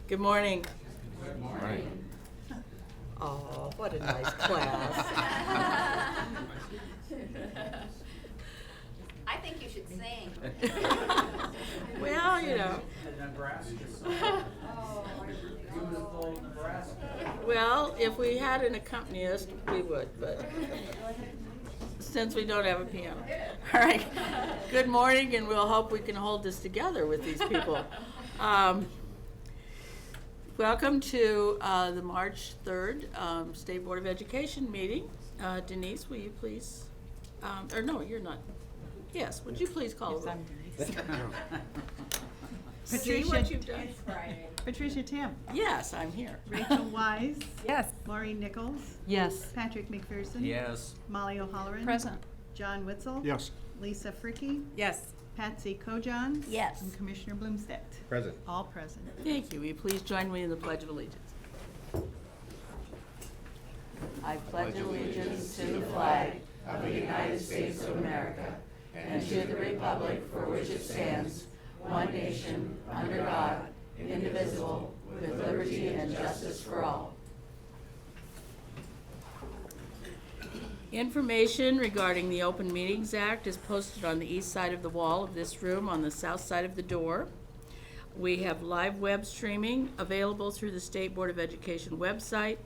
Good morning. Good morning. Oh, what a nice class. I think you should sing. Well, you know. The Nebraska song. Beautiful Nebraska. Well, if we had an accompanist, we would, but since we don't have a piano. All right. Good morning, and we'll hope we can hold this together with these people. Welcome to the March 3rd State Board of Education meeting. Denise, will you please, or no, you're not. Yes, would you please call the roll? See what you've done? Patricia Tam. Yes, I'm here. Rachel Wise. Yes. Maureen Nichols. Yes. Patrick McPherson. Yes. Molly O'Halloran. Present. John Witzel. Yes. Lisa Fricky. Yes. Patsy Kojans. Yes. And Commissioner Bloomstead. Present. All present. Thank you. Will you please join me in the Pledge of Allegiance? I pledge allegiance to the flag of the United States of America and to the republic for which it stands, one nation, under God, indivisible, with liberty and justice for all. Information regarding the Open Meetings Act is posted on the east side of the wall of this room on the south side of the door. We have live web streaming available through the State Board of Education website,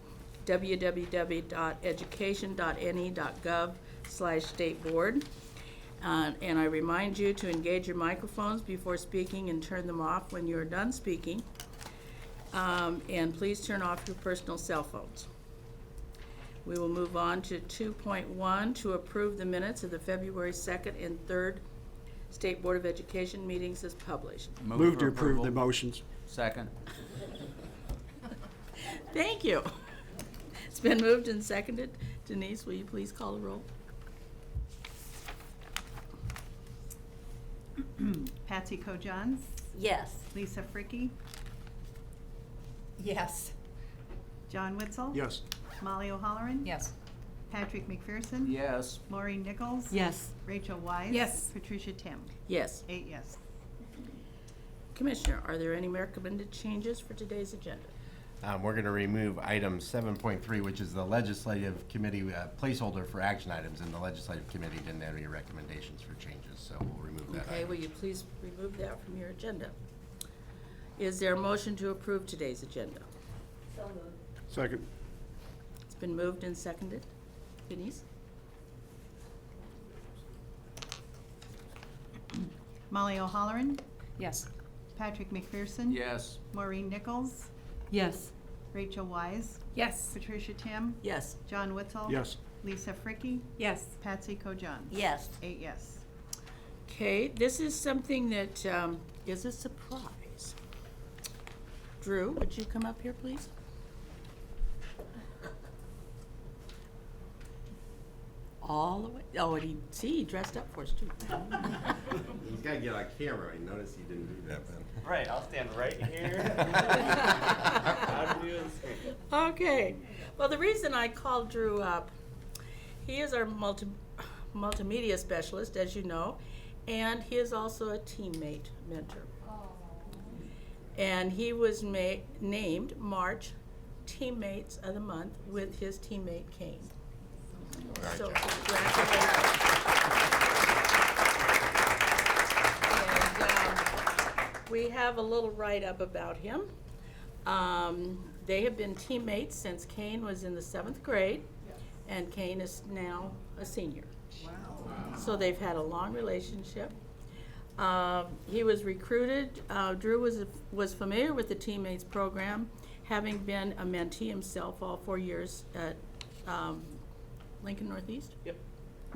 www.education.ne.gov/stateboard. And I remind you to engage your microphones before speaking and turn them off when you're done speaking. And please turn off your personal cell phones. We will move on to 2.1 to approve the minutes of the February 2nd and 3rd State Board of Education meetings as published. Move to approve the motions. Second. Thank you. It's been moved and seconded. Denise, will you please call the roll? Patsy Kojans. Yes. Lisa Fricky. Yes. John Witzel. Yes. Molly O'Halloran. Yes. Patrick McPherson. Yes. Maureen Nichols. Yes. Rachel Wise. Yes. Patricia Tam. Yes. 8 yes. Commissioner, are there any recommended changes for today's agenda? We're going to remove item 7.3, which is the legislative committee placeholder for action items, and the legislative committee didn't have any recommendations for changes, so we'll remove that Okay, item. will you please remove that from your agenda? Is there a motion to approve today's agenda? Second. It's been moved and seconded. Denise? Molly O'Halloran. Yes. Patrick McPherson. Yes. Maureen Nichols. Yes. Rachel Wise. Yes. Patricia Tam. Yes. John Witzel. Yes. Lisa Fricky. Yes. Patsy Kojans. Yes. 8 yes. Okay, this is something that is a surprise. Drew, would you come up here, please? All the way. Oh, and he dressed up for us too. He's got to get on camera. I noticed he didn't do that, Ben. Right, I'll stand right here. How to do this? Okay. Well, the reason I called Drew up, he is our multimedia specialist, as you know, and he is also a teammate mentor. And he was named March Teammates of the Month with his teammate Kane. So congratulations. And we have a little write-up about him. They have been teammates since Kane was in the 7th grade, and Kane is now a senior. Wow. So they've had a long relationship. He was recruited. Drew was familiar with the Teammates program, having been a mentee himself all 4 years at Lincoln Northeast? Yep.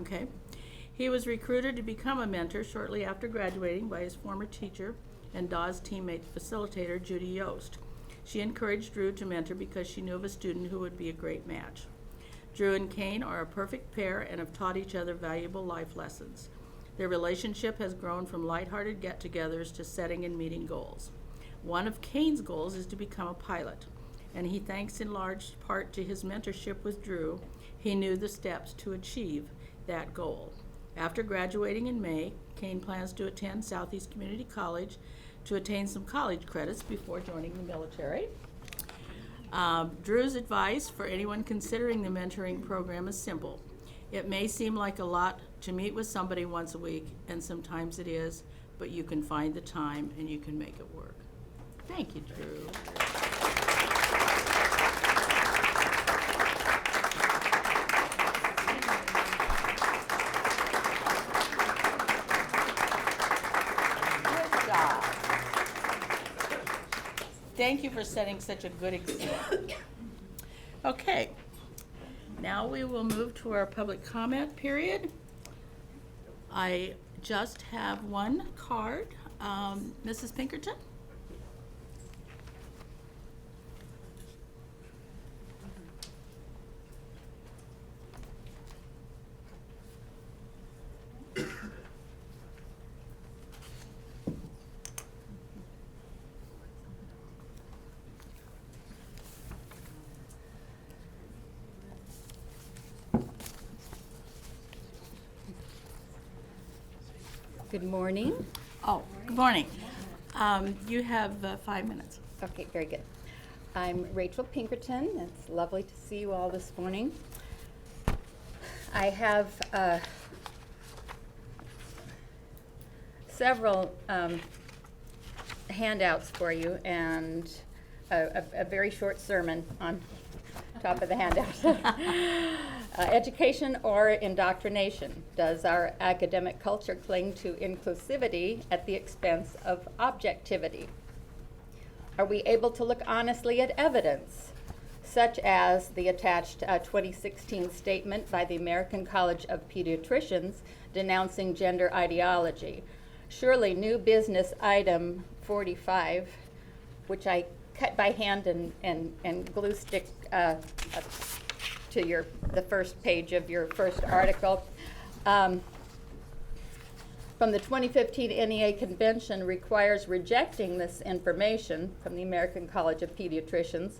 Okay. He was recruited to become a mentor shortly after graduating by his former teacher and Dawes teammate facilitator, Judy Yost. She encouraged Drew to mentor because she knew of a student who would be a great match. Drew and Kane are a perfect pair and have taught each other valuable life lessons. Their relationship has grown from lighthearted get-togethers to setting and meeting goals. One of Kane's goals is to become a pilot, and he thanks in large part to his mentorship with Drew. He knew the steps to achieve that goal. After graduating in May, Kane plans to attend Southeast Community College to attain some college credits before joining the military. Drew's advice for anyone considering the mentoring program is simple. It may seem like a lot to meet with somebody once a week, and sometimes it is, but you can find the time and you can make it work. Thank you, Drew. Good job. Thank you for setting such a good example. Okay, now we will move to our public comment period. I just have one card. Mrs. Pinkerton? Good morning. Oh, good morning. You have 5 minutes. Okay, very good. I'm Rachel Pinkerton. It's lovely to see you all this morning. I have several handouts for you and a very short sermon on top of the handout. Education or indoctrination? Does our academic culture cling to inclusivity at the expense of objectivity? Are we able to look honestly at evidence, such as the attached 2016 statement by the American College of Pediatricians denouncing gender ideology? Surely new business item 45, which I cut by hand and glue stick to the first page of your first article. From the 2015 NEA convention requires rejecting this information from the American College of Pediatricians.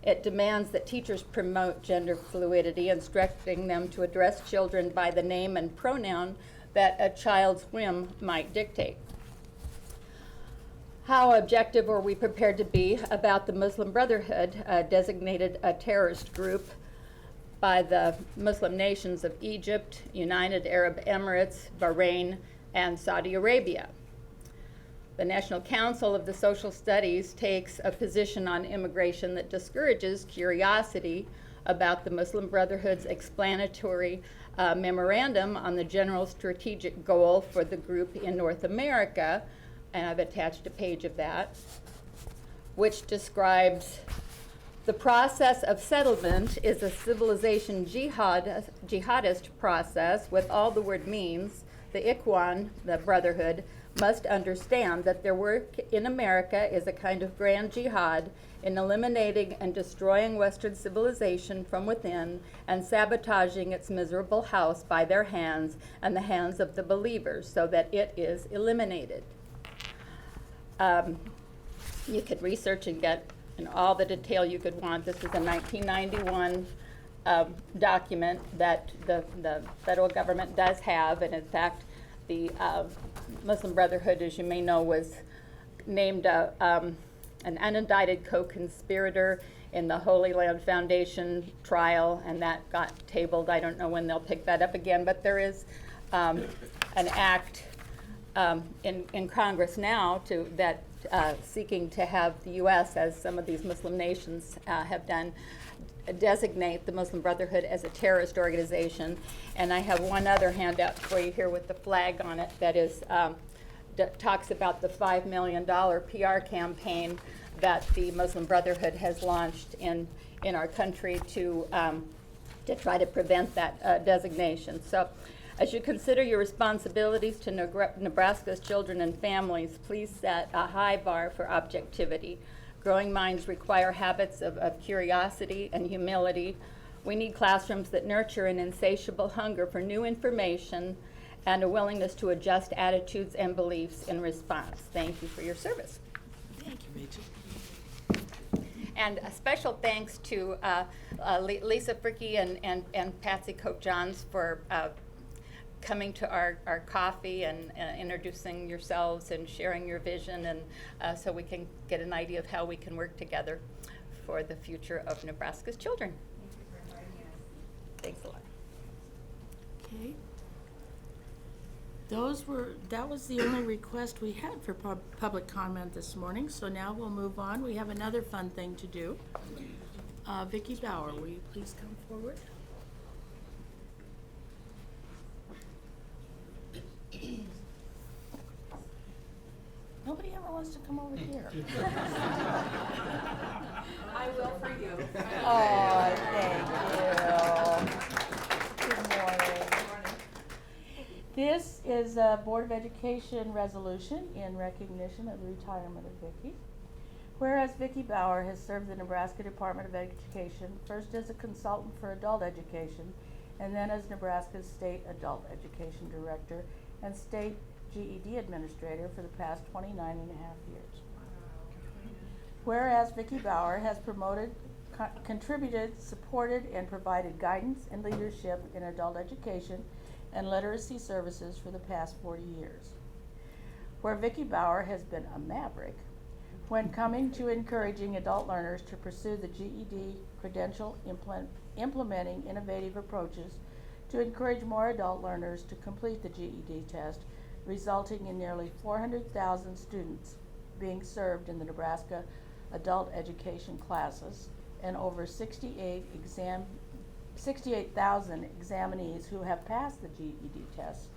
It demands that teachers promote gender fluidity, instructing them to address children by the name and pronoun that a child's whim might dictate. How objective are we prepared to be about the Muslim Brotherhood, designated a terrorist group by the Muslim nations of Egypt, United Arab Emirates, Bahrain, and Saudi Arabia? The National Council of the Social Studies takes a position on immigration that discourages curiosity about the Muslim Brotherhood's explanatory memorandum on the general strategic goal for the group in North America, and I've attached a page of that, which describes the process of settlement is a civilization jihadist process with all the word means. The Ikhwan, the Brotherhood, must understand that their work in America is a kind of grand jihad in eliminating and destroying Western civilization from within and sabotaging its miserable house by their hands and the hands of the believers so that it is eliminated. You could research and get all the detail you could want. This is a 1991 document that the federal government does have, and in fact, the Muslim Brotherhood, as you may know, was named an unindicted co-conspirator in the Holy Land Foundation trial, and that got tabled. I don't know when they'll pick that up again, but there is an act in Congress now that seeking to have the U.S., as some of these Muslim nations have done, designate the Muslim Brotherhood as a terrorist organization. And I have one other handout for you here with the flag on it that is that talks about the $5 million PR campaign that the Muslim Brotherhood has launched in our country to try to prevent that designation. So, as you consider your responsibilities to Nebraska's children and families, please set a high bar for objectivity. Growing minds require habits of curiosity and humility. We need classrooms that nurture an insatiable hunger for new information and a willingness to adjust attitudes and beliefs in response. Thank you for your service. Thank you, Rachel. And a special thanks to Lisa Fricky and Patsy Cope-Johns for coming to our coffee and introducing yourselves and sharing your vision, and so we can get an idea of how we can work together for the future of Nebraska's children. Thanks a lot. Okay. That was the only request we had for public comment this morning, so now we'll move on. We have another fun thing to do. Vicki Bauer, will you please come forward? Nobody ever wants to come over here. I will for you. Oh, thank you. Good morning. This is a Board of Education resolution in recognition of the retirement of Vicki. Whereas Vicki Bauer has served the Nebraska Department of Education first as a consultant for adult education and then as Nebraska's State Adult Education Director and State GED Administrator for the past 29 and a half years. Whereas Vicki Bauer has promoted, contributed, supported, and provided guidance and leadership in adult education and literacy services for the past 40 years. Where Vicki Bauer has been a maverick when coming to encouraging adult learners to pursue the GED credential, implementing innovative approaches to encourage more adult learners to complete the GED test, resulting in nearly 400,000 students being served in the Nebraska adult education classes and over 68,000 examinees who have passed the GED test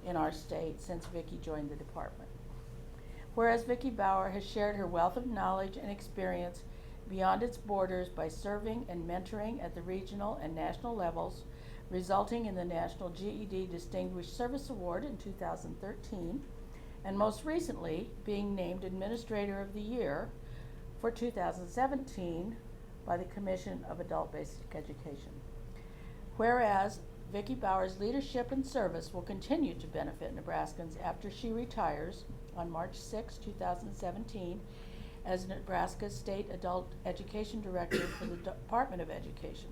in our state since Vicki joined the department. Whereas Vicki Bauer has shared her wealth of knowledge and experience beyond its borders by serving and mentoring at the regional and national levels, resulting in the National GED Distinguished Service Award in 2013, and most recently being named Administrator of the Year for 2017 by the Commission of Adult Basic Education. Whereas Vicki Bauer's leadership and service will continue to benefit Nebraskans after she retires on March 6, 2017 as Nebraska's State Adult Education Director for the Department of Education.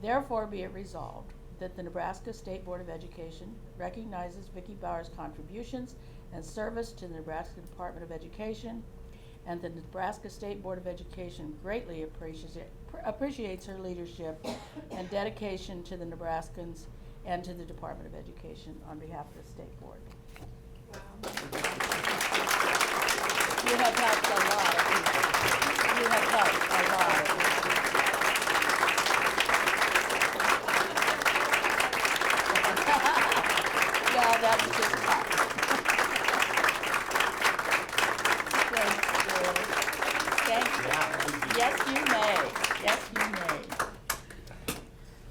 Therefore, be it resolved that the Nebraska State Board of Education recognizes Vicki Bauer's contributions and service to the Nebraska Department of Education, and the Nebraska State Board of Education greatly appreciates her leadership and dedication to the Nebraskans and to the Department of Education on behalf of the State Board. You have helped a lot of people. You have helped a lot of people. Yeah, that's just tough. Thank you. Yes, you may. Yes, you may.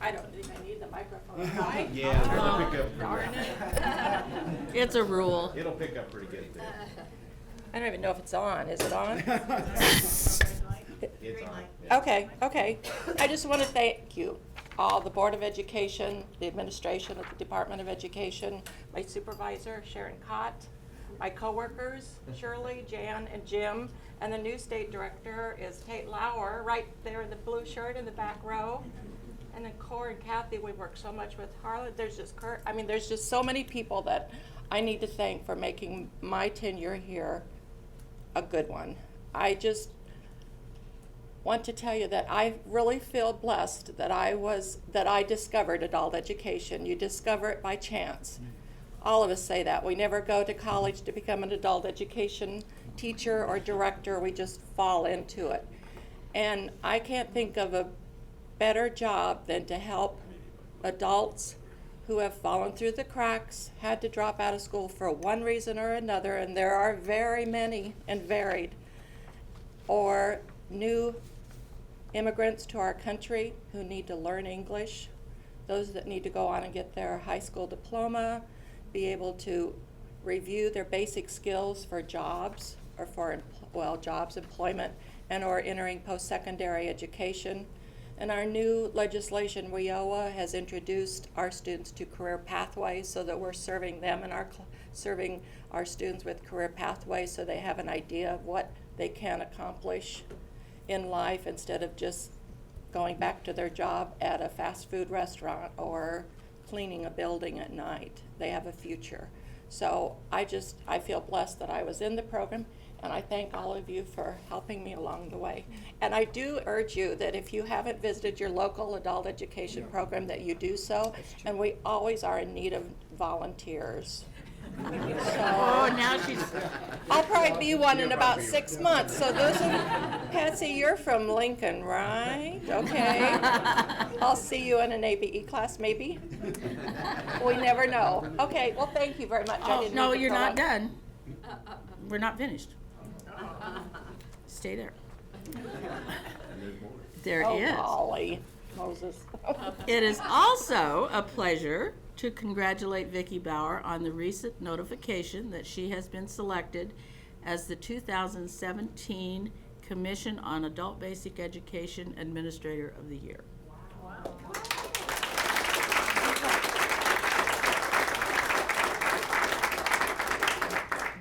I don't think I need the microphone, do I? Yeah, it'll pick up. Darn it. It's a rule. It'll pick up pretty good there. I don't even know if it's on. Is it on? It's on. Yeah. Okay. I just want to thank you, all the Board of Education, the administration of the Department of Education, my supervisor, Sharon Cott, my coworkers, Shirley, Jan, and Jim, and the new state director is Tate Lauer, right there in the blue shirt in the back row. And then Cor and Kathy, we work so much with Harlan. There's just so many people that I need to thank for making my tenure here a good one. I just want to tell you that I really feel blessed that I discovered adult education. You discover it by chance. All of us say that. We never go to college to become an adult education teacher or director. We just fall into it. And I can't think of a better job than to help adults who have fallen through the cracks, had to drop out of school for one reason or another, and there are very many and varied, or new immigrants to our country who need to learn English, those that need to go on and get their high school diploma, be able to review their basic skills for jobs, or for, jobs, employment, and or entering post-secondary education. And our new legislation, WIOA, has introduced our students to career pathways so that we're serving them and serving our students with career pathways so they have an idea of what they can accomplish in life instead of just going back to their job at a fast food restaurant or cleaning a building at night. They have a future. So I feel blessed that I was in the program, and I thank all of you for helping me along the way. And I do urge you that if you haven't visited your local adult education program, that you do so. And we always are in need of volunteers. Oh, now she's, I'll probably be one in about 6 months. So those of Patsy, you're from Lincoln, right? Okay. I'll see you in an ABE class, maybe. We never know. Okay. Well, thank you very much. I oh, didn't no, mean to you're not prolong. done. We're not finished. Stay there. There Oh, is. golly, Moses. It is also a pleasure to congratulate Vicki Bauer on the recent notification that she has been selected as the 2017 Commission on Adult Basic Education Administrator of the Year.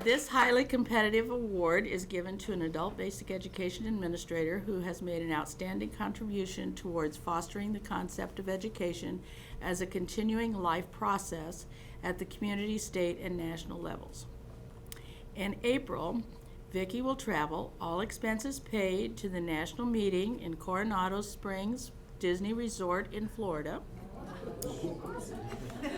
This highly competitive award is given to an adult basic education administrator who has made an outstanding contribution towards fostering the concept of education as a continuing life process at the community, state, and national levels. In April, Vicki will travel, all expenses paid, to the national meeting in Coronado Springs Disney Resort in Florida.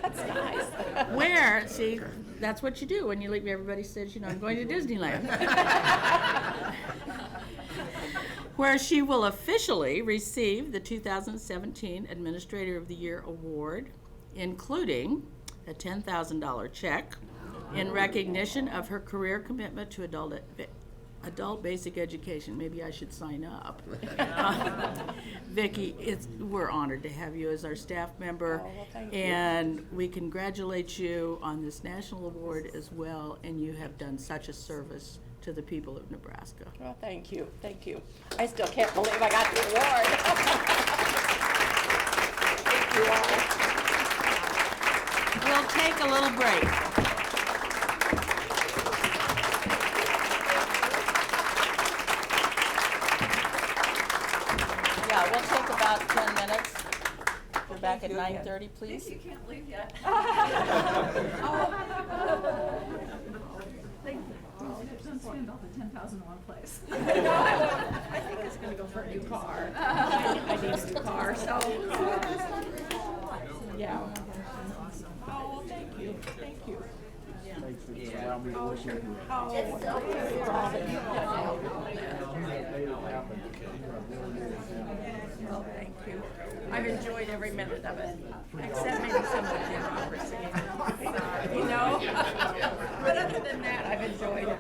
That's nice. Where, see, that's what you do when you leave. Everybody says, I'm going to Disneyland. Where she will officially receive the 2017 Administrator of the Year Award, including a $10,000 check in recognition of her career commitment to adult basic education. Maybe I should sign up. Vicki, we're honored to have you as our staff member. Oh, well, thank you. And we congratulate you on this national award as well, and you have done such a service to the people of Nebraska. Well, thank you. Thank you. I still can't believe I got the award. Thank you all. We'll take a little break. Yeah, we'll take about 10 minutes. We're back at 9:30, please. You can't leave yet. Don't spend all the 10,000 in one place. I think it's going to go for a new car. I need a new car, so. Yeah. Oh, well, thank you. Thank you. Well, thank you. I've enjoyed every minute of it, except maybe some of the bureaucracy. But other than that, I've enjoyed it.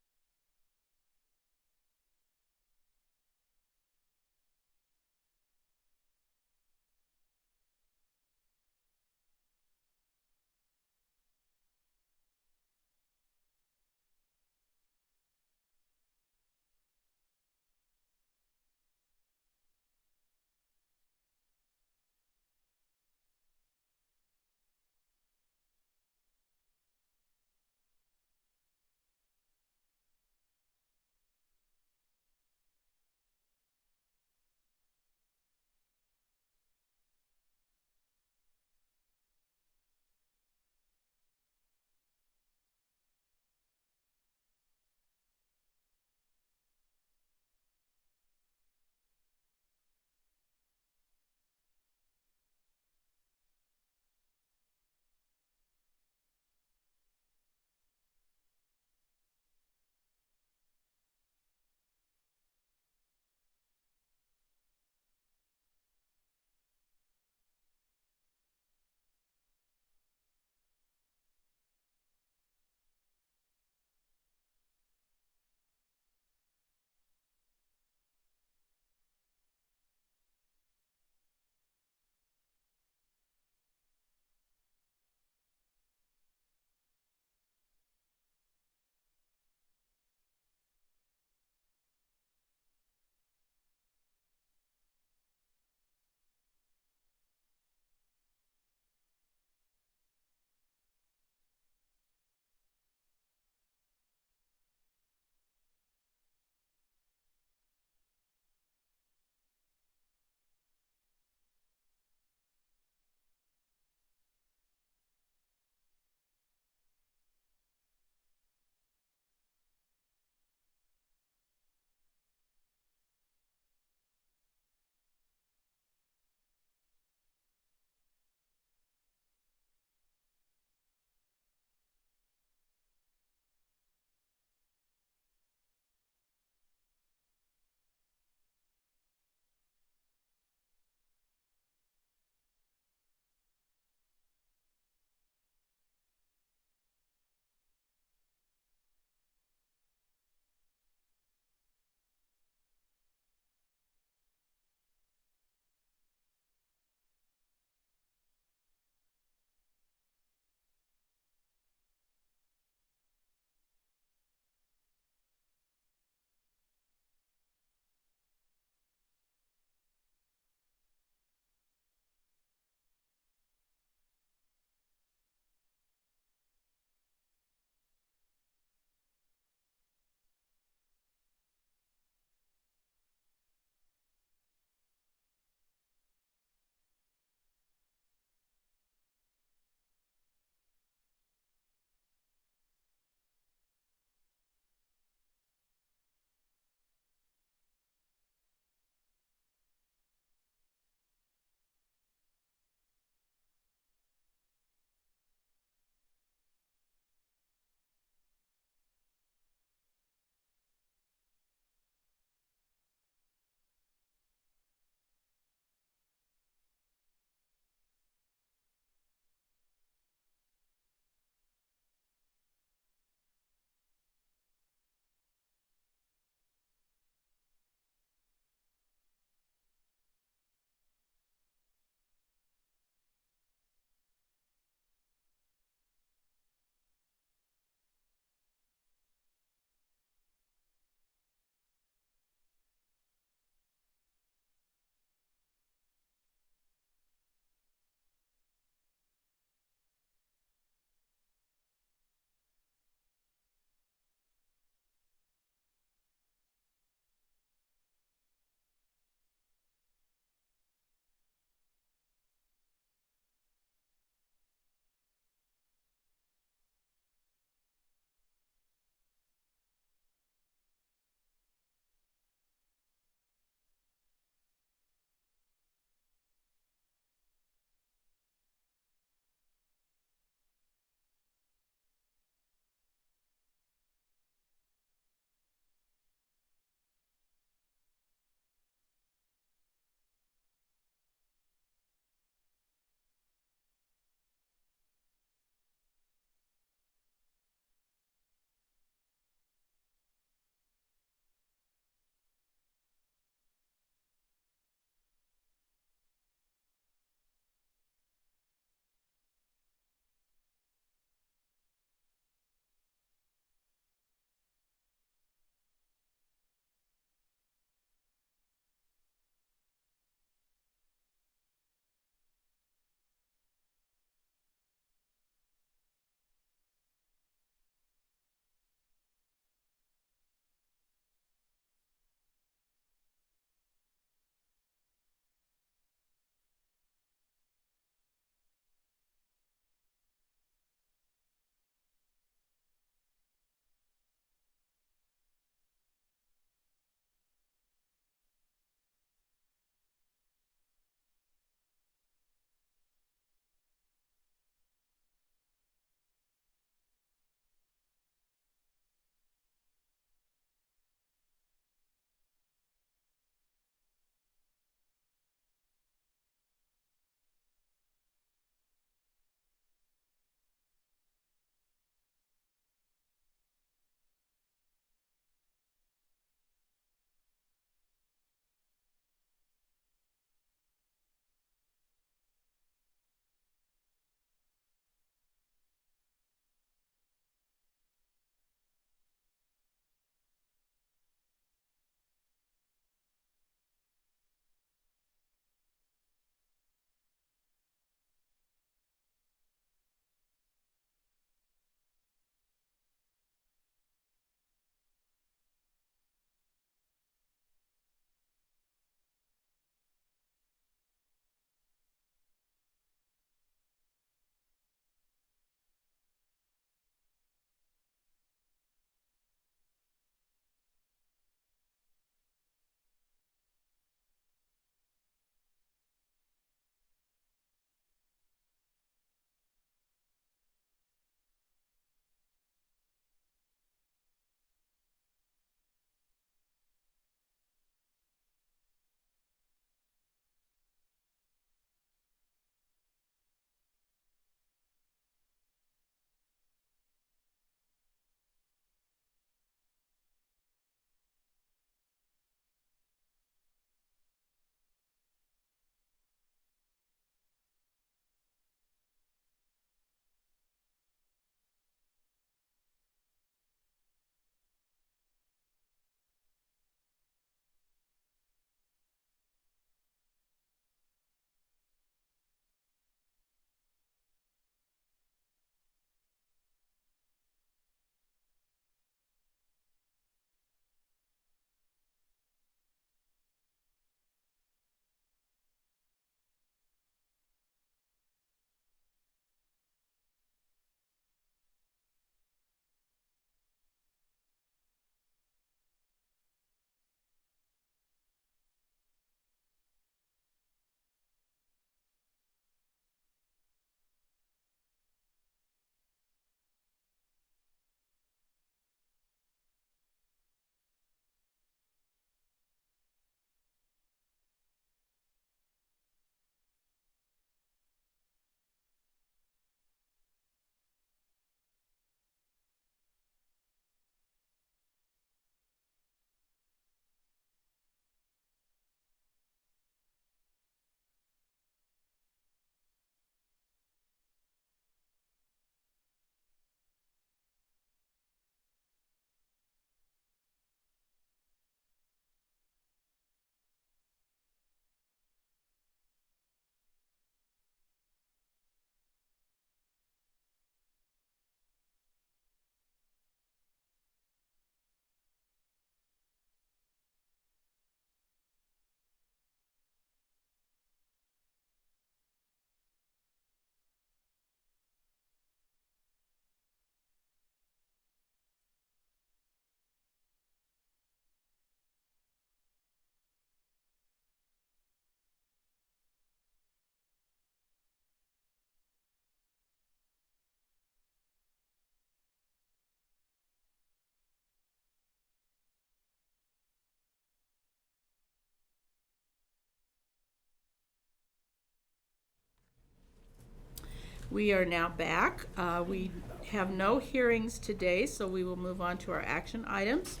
We are now back. We have no hearings today, so we will move on to our action items.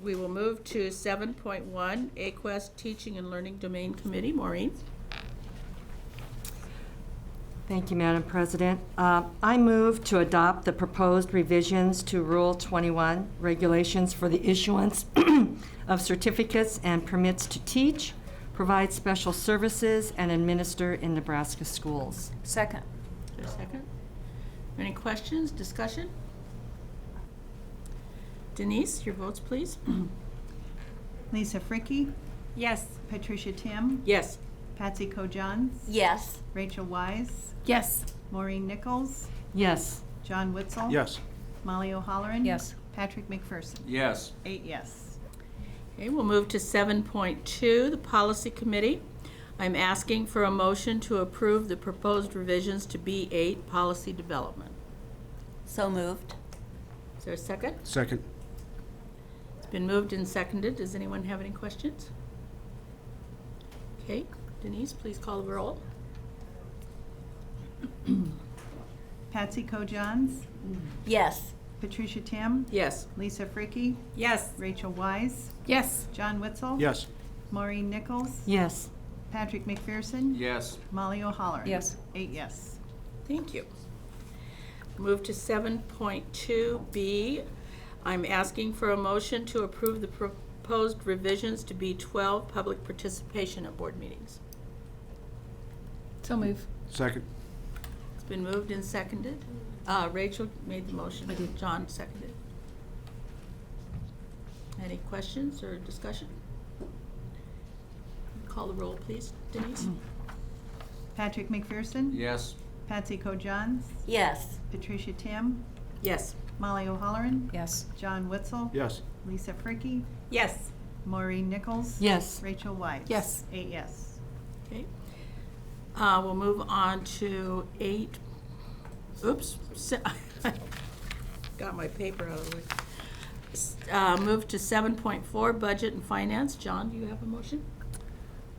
We will move to 7.1, AQuest Teaching and Learning Domain Committee. Maureen? Thank you, Madam President. I move to adopt the proposed revisions to Rule 21, regulations for the issuance of certificates and permits to teach, provide special services, and administer in Nebraska schools. Second. Is there a second? Any questions, discussion? Denise, your votes, please. Lisa Fricky, Yes. Patricia Tim, Yes. Patsy Ko-Johns, Yes. Rachel Wise, Yes. Maureen Nichols, Yes. John Witzel. Yes. Molly O'Halloran. Yes. Patrick McPherson. Yes. 8 yes. Okay, we'll move to 7.2, the Policy Committee. I'm asking for a motion to approve the proposed revisions to B8, Policy Development. So moved. Is there a second? Second. It's been moved and seconded. Does anyone have any questions? Okay, Denise, please call the roll. Patsy Ko-Johns, Yes. Patricia Tim, Yes. Lisa Fricky, Yes. Rachel Wise, Yes. John Witzel. Yes. Maureen Nichols, Yes. Patrick McPherson, Yes. Molly O'Halloran. Yes. 8 yes. Thank you. Move to 7.2B. I'm asking for a motion to approve the proposed revisions to B12, public participation at board meetings. So move. Second. It's been moved and seconded. Rachel made the motion. John seconded. Any questions or discussion? Call the roll, please, Denise. Patrick McPherson, Yes. Patsy Ko-Johns, Yes. Patricia Tim, Yes. Molly O'Halloran, Yes. John Witzel, Yes. Lisa Fricky, Yes. Maureen Nichols. Yes. Rachel Wise. Yes. 8 yes. Okay. We'll move on to 8, oops, got my paper out of the way. Move to 7.4, Budget and Finance. John, do you have a motion?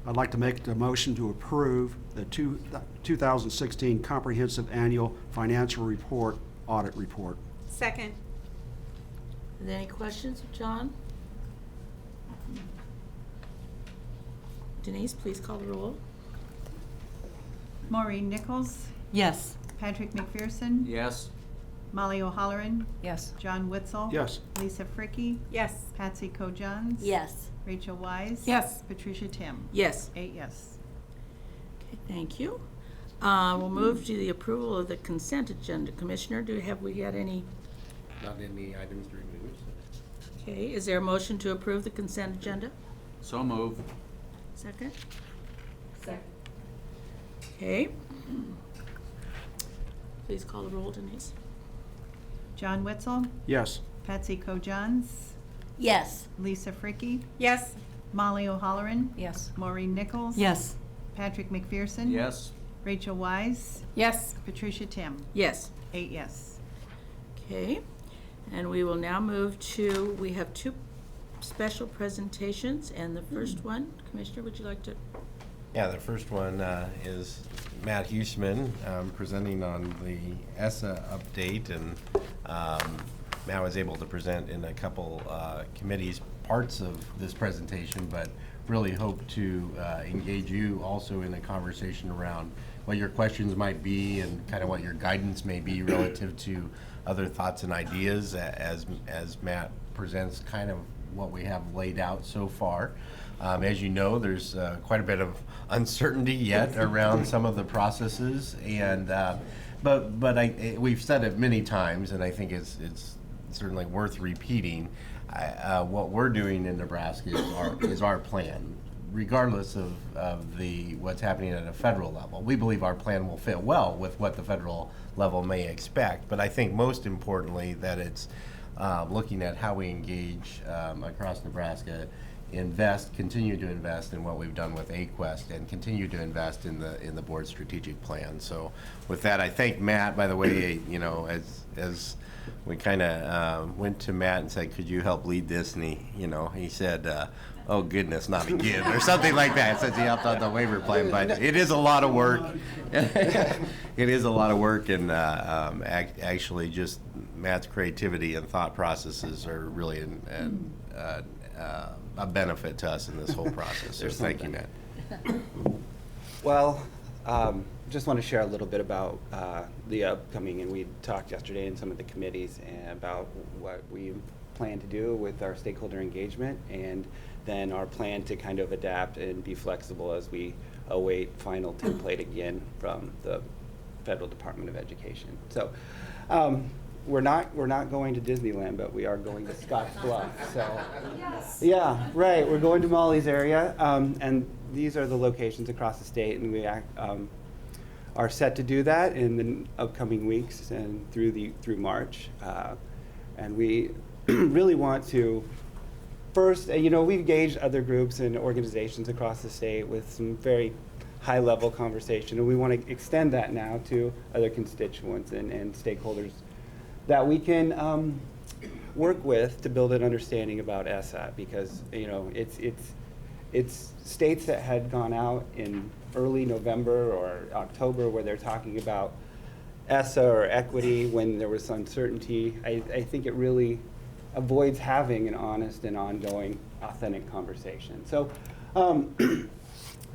I'd like to make the motion to approve the 2016 Comprehensive Annual Financial Report, Audit Report. Second. Are there any questions of John? Denise, please call the roll. Maureen Nichols, Yes. Patrick McPherson, Yes. Molly O'Halloran, Yes. John Witzel. Yes. Lisa Fricky, Yes. Patsy Ko-Johns. Yes. Rachel Wise. Yes. Patricia Tim. Yes. 8 yes. Okay, thank you. We'll move to the approval of the consent agenda. Commissioner, have we had any? Not any items to remove. Okay, is there a motion to approve the consent agenda? So move. Second? Okay. Please call the roll, Denise. John Witzel, Yes. Patsy Ko-Johns, Yes. Lisa Fricky, Yes. Molly O'Halloran, Yes. Maureen Nichols. Yes. Patrick McPherson. Yes. Rachel Wise, Yes. Patricia Tim. Yes. 8 yes. Okay, and we will now move to, we have 2 special presentations, and the first one, Commissioner, would you like to? Yeah, the first one is Matt Huseman presenting on the Essa update, and Matt was able to present in a couple committees parts of this presentation, but really hope to engage you also in a conversation around what your questions might be and kind of what your guidance may be relative to other thoughts and ideas as Matt presents kind of what we have laid out so far. As you know, there's quite a bit of uncertainty yet around some of the processes, and but we've said it many times, and I think it's certainly worth repeating. What we're doing in Nebraska is our plan, regardless of what's happening at a federal level. We believe our plan will fit well with what the federal level may expect, but I think most importantly that it's looking at how we engage across Nebraska continue to invest in what we've done with AQuest and continue to invest in the board's strategic plan. So with that, I thank Matt, by the way, you know, as we kind of went to Matt and said, could you help lead this? And he said, oh goodness, not again, or something like that, since he helped out the waiver plan. But it is a lot of work. It is a lot of work, and actually just Matt's creativity and thought processes are really a benefit to us in this whole process. So thank you, Matt. Well, just want to share a little bit about the upcoming, and we talked yesterday in some of the committees about what we plan to do with our stakeholder engagement, and then our plan to kind of adapt and be flexible as we await final template again from the Federal Department of Education. So we're not going to Disneyland, but we are going to Scotts Bluff. So yeah, right. We're going to Molly's area, and these are the locations across the state, and we are set to do that in the upcoming weeks and through March, and we really want to. First, we've engaged other groups and organizations across the state with some very high-level conversation, and we want to extend that now to other constituents and stakeholders that we can work with to build an understanding about Essa, because it's states that had gone out in early November or October where they're talking about Essa or equity when there was uncertainty. I think it really avoids having an honest and ongoing, authentic conversation. So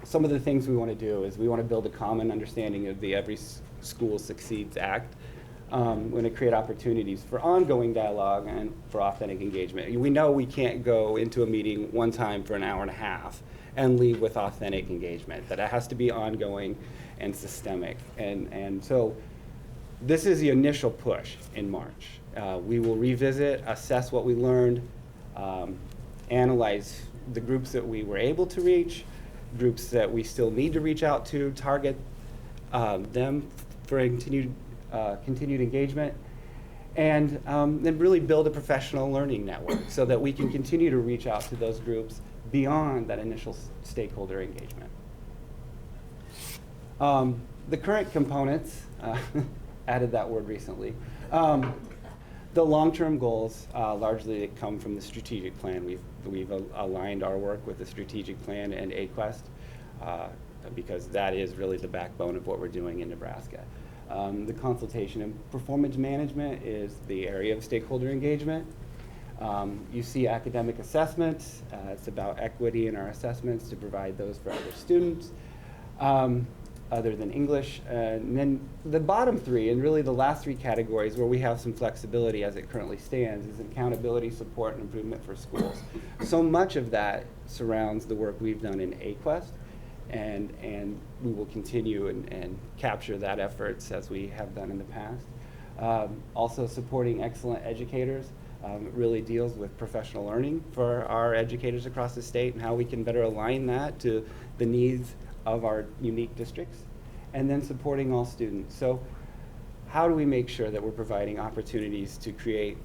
some of the things we want to do is we want to build a common understanding of the Every School Succeeds Act. We want to create opportunities for ongoing dialogue and for authentic engagement. We know we can't go into a meeting one time for an hour and a half and leave with authentic engagement, that it has to be ongoing and systemic. And so this is the initial push in March. We will revisit, assess what we learned, analyze the groups that we were able to reach, groups that we still need to reach out to, target them for continued engagement, and then really build a professional learning network so that we can continue to reach out to those groups beyond that initial stakeholder engagement. The current components, added that word recently, the long-term goals largely come from the strategic plan. We've aligned our work with the strategic plan and AQuest because that is really the backbone of what we're doing in Nebraska. The consultation and performance management is the area of stakeholder engagement. You see academic assessments. It's about equity in our assessments to provide those for other students other than English. And then the bottom three, and really the last three categories where we have some flexibility as it currently stands, is accountability, support, and improvement for schools. So much of that surrounds the work we've done in AQuest, and we will continue and capture that efforts as we have done in the past. Also supporting excellent educators. Really deals with professional learning for our educators across the state and how we can better align that to the needs of our unique districts, and then supporting all students. So how do we make sure that we're providing opportunities to create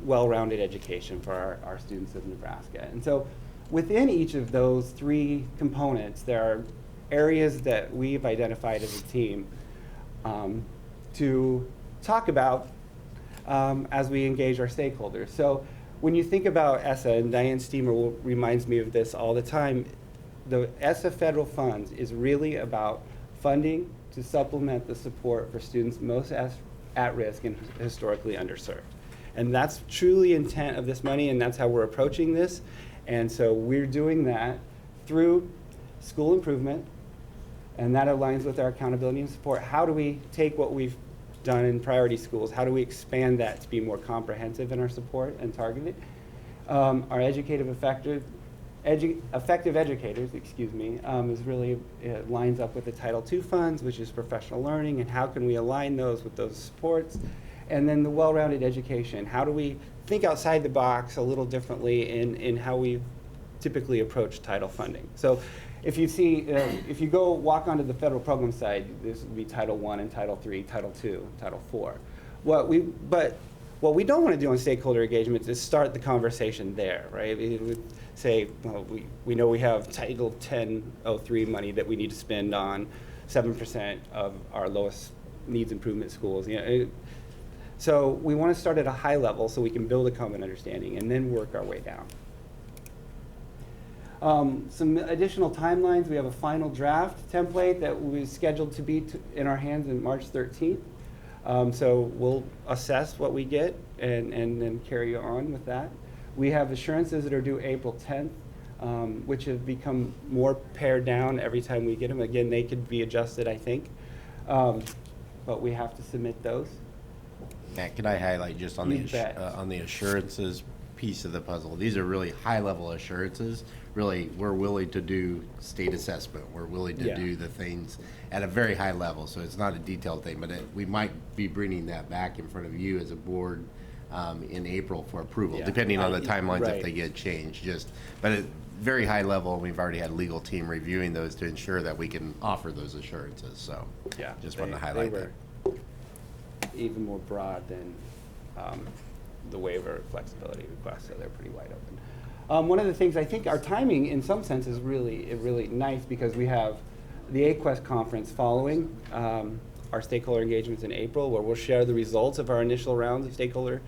well-rounded education for our students of Nebraska? And so within each of those three components, there are areas that we've identified as a team to talk about as we engage our stakeholders. So when you think about Essa, and Diane Steamer reminds me of this all the time, the Essa federal funds is really about funding to supplement the support for students most at risk and historically underserved. And that's truly intent of this money, and that's how we're approaching this. And so we're doing that through school improvement, and that aligns with our accountability and support. How do we take what we've done in priority schools? How do we expand that to be more comprehensive in our support and targeted? Our effective educators, is really, it lines up with the Title II funds, which is professional learning, and how can we align those with those supports? And then the well-rounded education. How do we think outside the box a little differently in how we typically approach title funding? So if you see, if you go walk onto the federal program side, this would be Title I and Title III, Title II, Title IV. But what we don't want to do on stakeholder engagements is start the conversation there, right? We would say, well, we know we have Title 1003 money that we need to spend on 7% of our lowest needs improvement schools. So we want to start at a high level so we can build a common understanding and then work our way down. Some additional timelines. We have a final draft template that was scheduled to be in our hands on March 13th. So we'll assess what we get and then carry on with that. We have assurances that are due April 10th, which have become more pared down every time we get them. Again, they could be adjusted, I think, but we have to submit those. Matt, can I highlight just on You the bet. on the assurances piece of the puzzle? These are really high-level assurances. Really, we're willing to do state assessment. We're willing to Yeah. do the things at a very high level. So it's not a detailed thing, but we might be bringing that back in front of you as a board in April for approval, Yeah. depending on the timelines Right. if they get changed. But at very high level, we've already had a legal team reviewing those to ensure that we can offer those assurances. So Yeah, just wanted to they highlight were that. even more broad than the waiver flexibility request, so they're pretty wide open. One of the things, I think our timing in some sense is really nice because we have the AQuest conference following our stakeholder engagements in April, where we'll share the results of our initial rounds of stakeholder,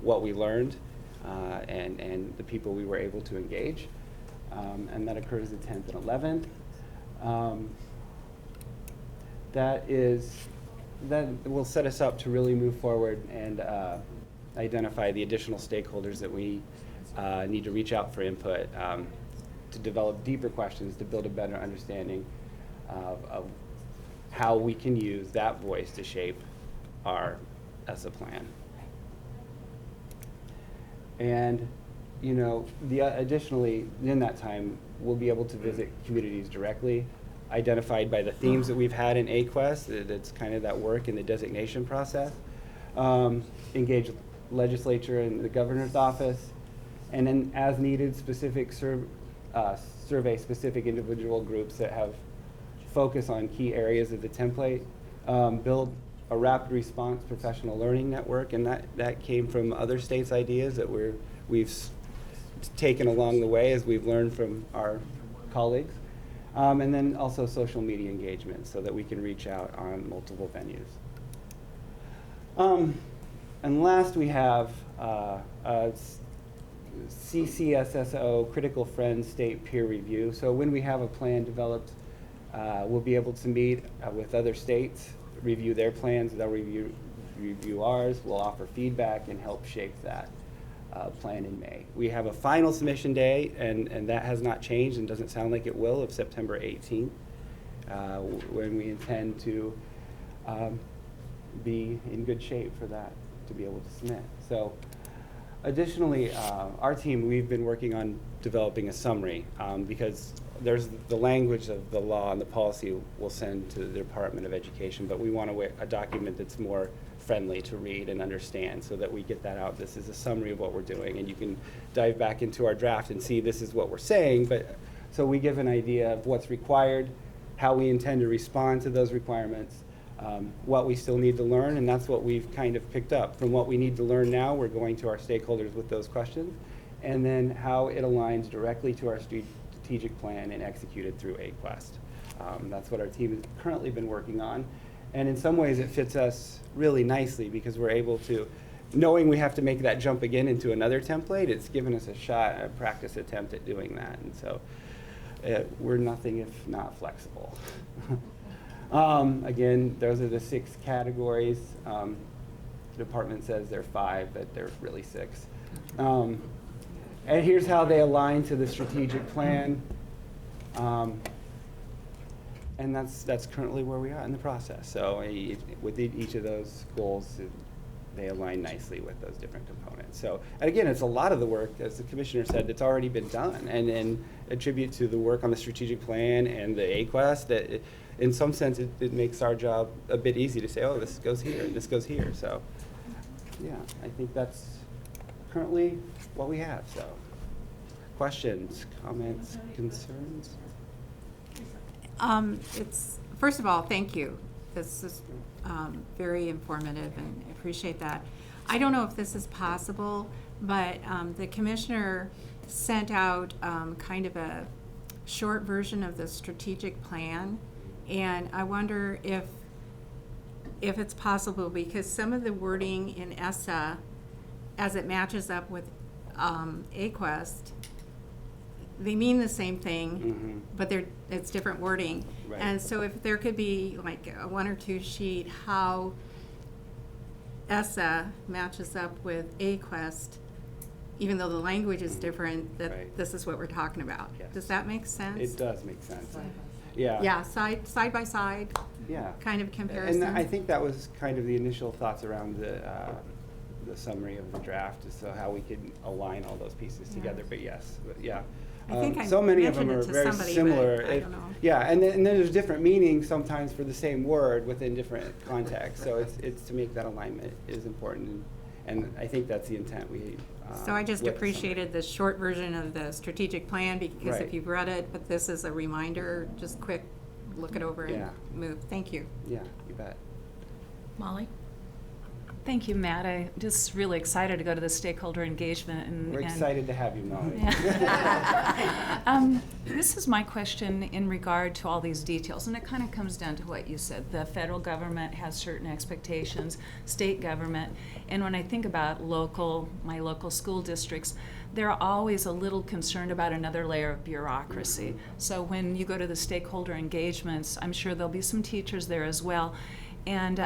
what we learned, and the people we were able to engage. And that occurs the 10th and 11th. That will set us up to really move forward and identify the additional stakeholders that we need to reach out for input, to develop deeper questions, to build a better understanding of how we can use that voice to shape our Essa plan. And additionally, in that time, we'll be able to visit communities directly, identified by the themes that we've had in AQuest. It's kind of that work in the designation process. Engage legislature and the governor's office, and then as needed, survey specific individual groups that have focus on key areas of the template. Build a rapid response professional learning network, and that came from other states' ideas that we've taken along the way as we've learned from our colleagues. And then also social media engagement so that we can reach out on multiple venues. And last we have CCSSO, Critical Friends State Peer Review. So when we have a plan developed, we'll be able to meet with other states, review their plans, they'll review ours, we'll offer feedback and help shape that plan in May. We have a final submission day, and that has not changed and doesn't sound like it will, of September 18th, when we intend to be in good shape for that to be able to submit. So additionally, our team, we've been working on developing a summary because there's the language of the law and the policy we'll send to the Department of Education, but we want a document that's more friendly to read and understand so that we get that out. This is a summary of what we're doing, and you can dive back into our draft and see this is what we're saying, but so we give an idea of what's required, how we intend to respond to those requirements, what we still need to learn, and that's what we've kind of picked up. From what we need to learn now, we're going to our stakeholders with those questions, and then how it aligns directly to our strategic plan and executed through AQuest. That's what our team has currently been working on. And in some ways it fits us really nicely because we're able to, knowing we have to make that jump again into another template, it's given us a practice attempt at doing that. And so we're nothing if not flexible. Again, those are the 6 categories. The department says they're 5, but they're really 6. And here's how they align to the strategic plan. And that's currently where we are in the process. So with each of those goals, they align nicely with those different components. So, and again, it's a lot of the work, as the commissioner said, that's already been done. And a tribute to the work on the strategic plan and the AQuest, that in some sense, it makes our job a bit easy to say, oh, this goes here, and this goes here. So, yeah, I think that's currently what we have. So, questions, comments, concerns? First of all, thank you. This is very informative, and I appreciate that. I don't know if this is possible, but the commissioner sent out kind of a short version of the strategic plan, and I wonder if it's possible, because some of the wording in Essa, as it matches up with AQuest, they mean the same thing, but it's different wording. Right. And so if there could be like a 1 or 2 sheet how Essa matches up with AQuest, even though the language is different, that Right. this is what we're talking about. Yes. Does that make sense? It does make sense. Yeah. Yeah, side by side Yeah. kind of comparison. And I think that was kind of the initial thoughts around the summary of the draft, is so how we could align all those pieces together. But yes, yeah. I think I so many of them mentioned are it to very somebody, similar. but I don't know. Yeah, and then there's different meanings sometimes for the same word within different contexts. So it's to make that alignment is important, and I think that's the intent. So I just with the appreciated the short version of the strategic plan, because Right. if you've read it, but this is a reminder, just quick, look it over and Yeah. move. Thank you. summary. Yeah, you bet. Molly? Thank you, Matt. I'm just really excited to go to the stakeholder engagement. We're excited to have you, Molly. This is my question in regard to all these details, and it kind of comes down to what you said. The federal government has certain expectations, state government, and when I think about my local school districts, they're always a little concerned about another layer of bureaucracy. So when you go to the stakeholder engagements, I'm sure there'll be some teachers there as well. And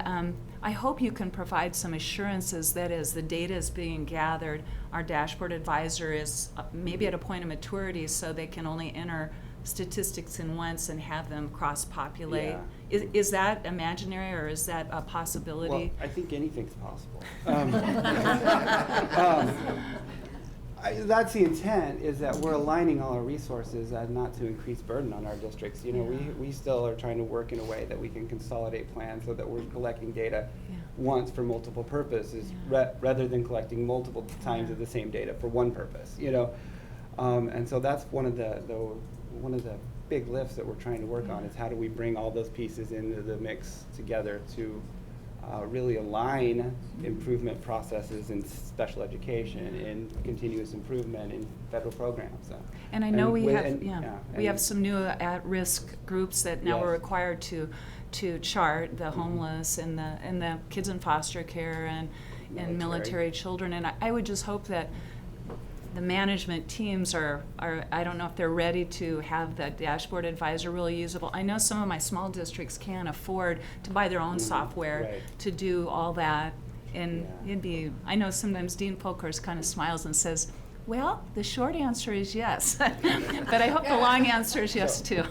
I hope you can provide some assurances that as the data is being gathered, our dashboard advisor is maybe at a point of maturity, so they can only enter statistics in once and have them cross-populate. Yeah. Is that imaginary, or is that a possibility? Well, I think anything's possible. That's the intent, is that we're aligning all our resources and not to increase burden on our districts. You know, we still are trying to work in a way that we can consolidate plans so that we're collecting data once for multiple purposes, rather than collecting multiple times of the same data for one purpose, you know. And so that's one of the big lifts that we're trying to work on, is how do we bring all those pieces into the mix together to really align improvement processes in special education, in continuous improvement in federal programs. And I know we have and- some new at-risk groups that now we're Yes. required to chart, the homeless and the kids in foster care and military children. And I would just hope that the management teams are, I don't know if they're ready to have the dashboard advisor really usable. I know some of my small districts can't afford to buy their own software Right. to do all that. And Yeah. it'd be, I know sometimes Dean Polkers kind of smiles and says, well, the short answer is yes. But I hope the long answer is yes too.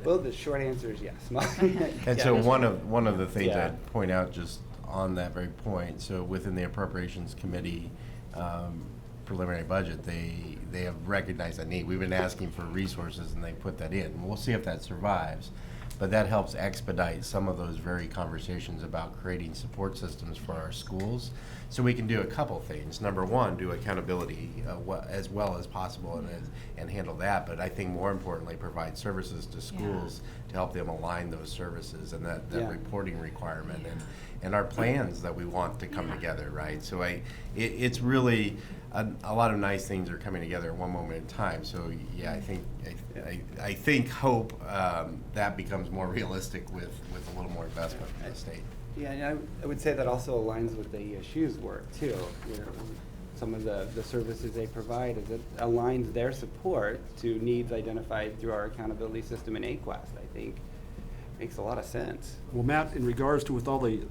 Well, the short answer is yes. And so one of the things Yeah. I'd point out just on that very point, so within the Appropriations Committee preliminary budget, they have recognized that need. We've been asking for resources and they put that in. We'll see if that survives. But that helps expedite some of those very conversations about creating support systems for our schools. So we can do a couple things. Number one, do accountability as well as possible and handle that. But I think more importantly, provide services to schools to help them align those services and that reporting requirement and our plans that we want to come together, right? So it's really a lot of nice things are coming together at one moment in time. So I think hope that becomes more realistic with a little more investment from the state. Yeah, and I would say that also aligns with the shoes work too. You know, some of the services they provide, is it aligns their support to needs identified through our accountability system in AQuest. I think makes a lot of sense. Well, Matt, in regards to with all the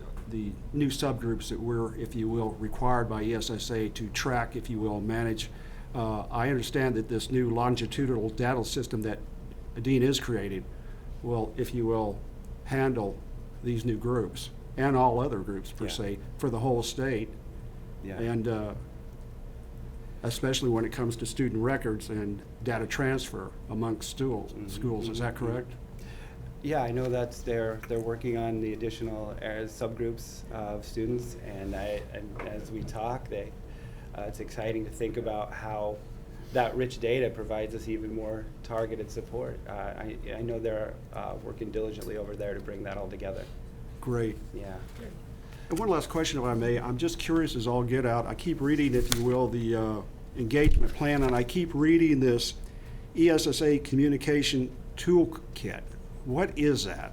new subgroups that we're, if you will, required by ESSA to track, if you will, manage, I understand that this new longitudinal data system that Dean is creating will, if you will, handle these new groups and all other groups per se for the whole state. Yeah. And especially when it comes to student records and data transfer amongst schools. Is that correct? Yeah, I know that's they're working on the additional subgroups of students, and as we talk, it's exciting to think about how that rich data provides us even more targeted support. I know they're working diligently over there to bring that all together. Great. Yeah. And one last question, if I may. I'm just curious as all get out. I keep reading, if you will, the engagement plan, and I keep reading this ESSA communication toolkit. What is that?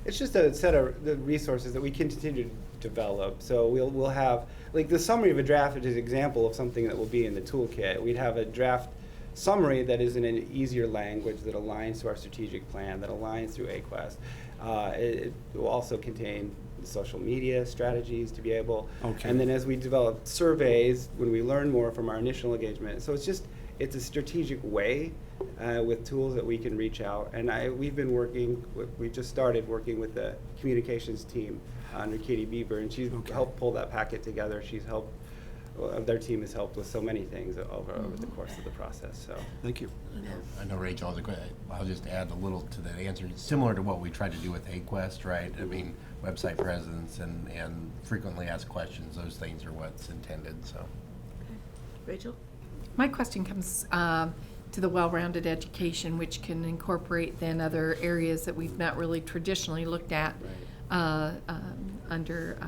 It's just a set of the resources that we continue to develop. So we'll have, like, the summary of a draft is an example of something that will be in the toolkit. We'd have a draft summary that is in an easier language that aligns to our strategic plan, that aligns through AQuest. It will also contain social media strategies to be able, Okay. and then as we develop surveys, when we learn more from our initial engagement. So it's a strategic way with tools that we can reach out. And we just started working with the communications team under Katie Bieber, and she's helped pull that packet together. Their team has helped with so many things over the course of the process. So Thank you. I know Rachel has a question. I'll just add a little to that answer. It's similar to what we tried to do with AQuest, right? I mean, website presence and frequently asked questions, those things are what's intended, so. Rachel? My question comes to the well-rounded education, which can incorporate then other areas that we've not really traditionally looked at under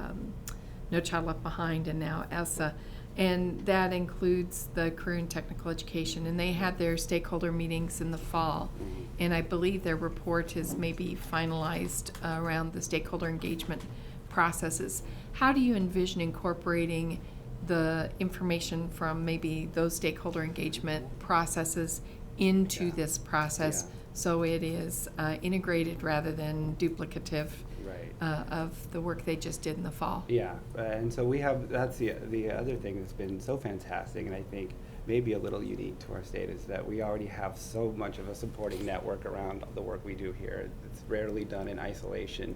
No Child Left Behind and now Essa. And that includes the career and technical education. And they had their stakeholder meetings in the fall. And I believe their report is maybe finalized around the stakeholder engagement processes. How do you envision incorporating the information from maybe those stakeholder engagement processes into this process so it is integrated rather than duplicative of the work they just did in the fall? Yeah, and so that's the other thing that's been so fantastic, and I think maybe a little unique to our state, is that we already have so much of a supporting network around the work we do here. It's rarely done in isolation.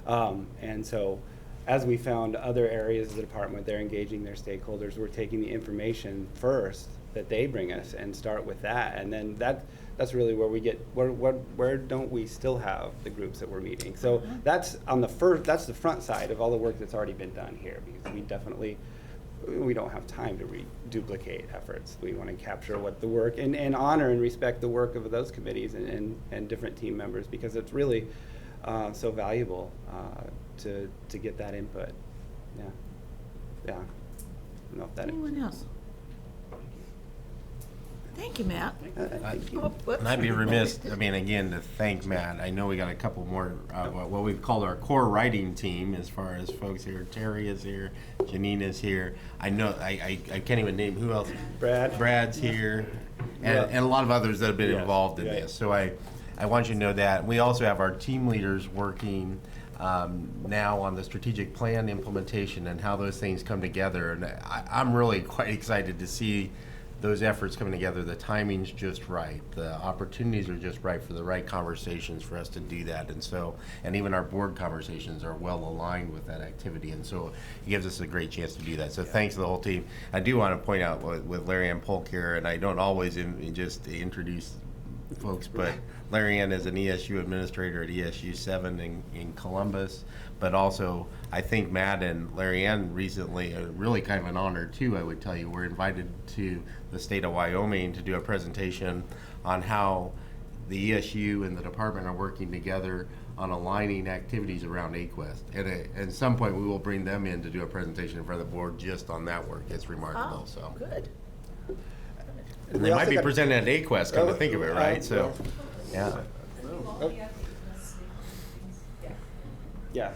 And so as we found other areas of the department, they're engaging their stakeholders, we're taking the information first that they bring us and start with that. And then that's really where we get, where don't we still have the groups that we're meeting? So that's the front side of all the work that's already been done here, because we don't have time to duplicate efforts. We want to capture what the work and honor and respect the work of those committees and different team members, because it's really so valuable to get that input. Yeah. I don't know if that. Anyone else? Thank you, Matt. Thank you. Oh, whoops. And I'd be remiss, again, to thank Matt. I know we got a couple more, what we've called our core writing team, as far as folks here. Terry is here, Janine is here. I know, I can't even name who else. Brad's here, and a lot of others that have been involved in this. So I want you to know that. We also have our team leaders working now on the strategic plan implementation and how those things come together. And I'm really quite excited to see those efforts coming together. The timing's just right. The opportunities are just right for the right conversations for us to do that. And even our board conversations are well aligned with that activity. And so it gives us a great chance to do that. So thanks to the whole team. I do want to point out with Larry Ann Polk here, and I don't always just introduce folks, but Larry Ann is an ESU administrator at ESU 7 in Columbus, but also I think Matt and Larry Ann recently, really kind of an honor too, I would tell you, were invited to the state of Wyoming to do a presentation on how the ESU and the department are working together on aligning activities around AQuest. And at some point we will bring them in to do a presentation in front of the board just on that work. It's remarkable. So Good. and they might be presented at AQuest, come to think of it, right? So, yeah. Yeah.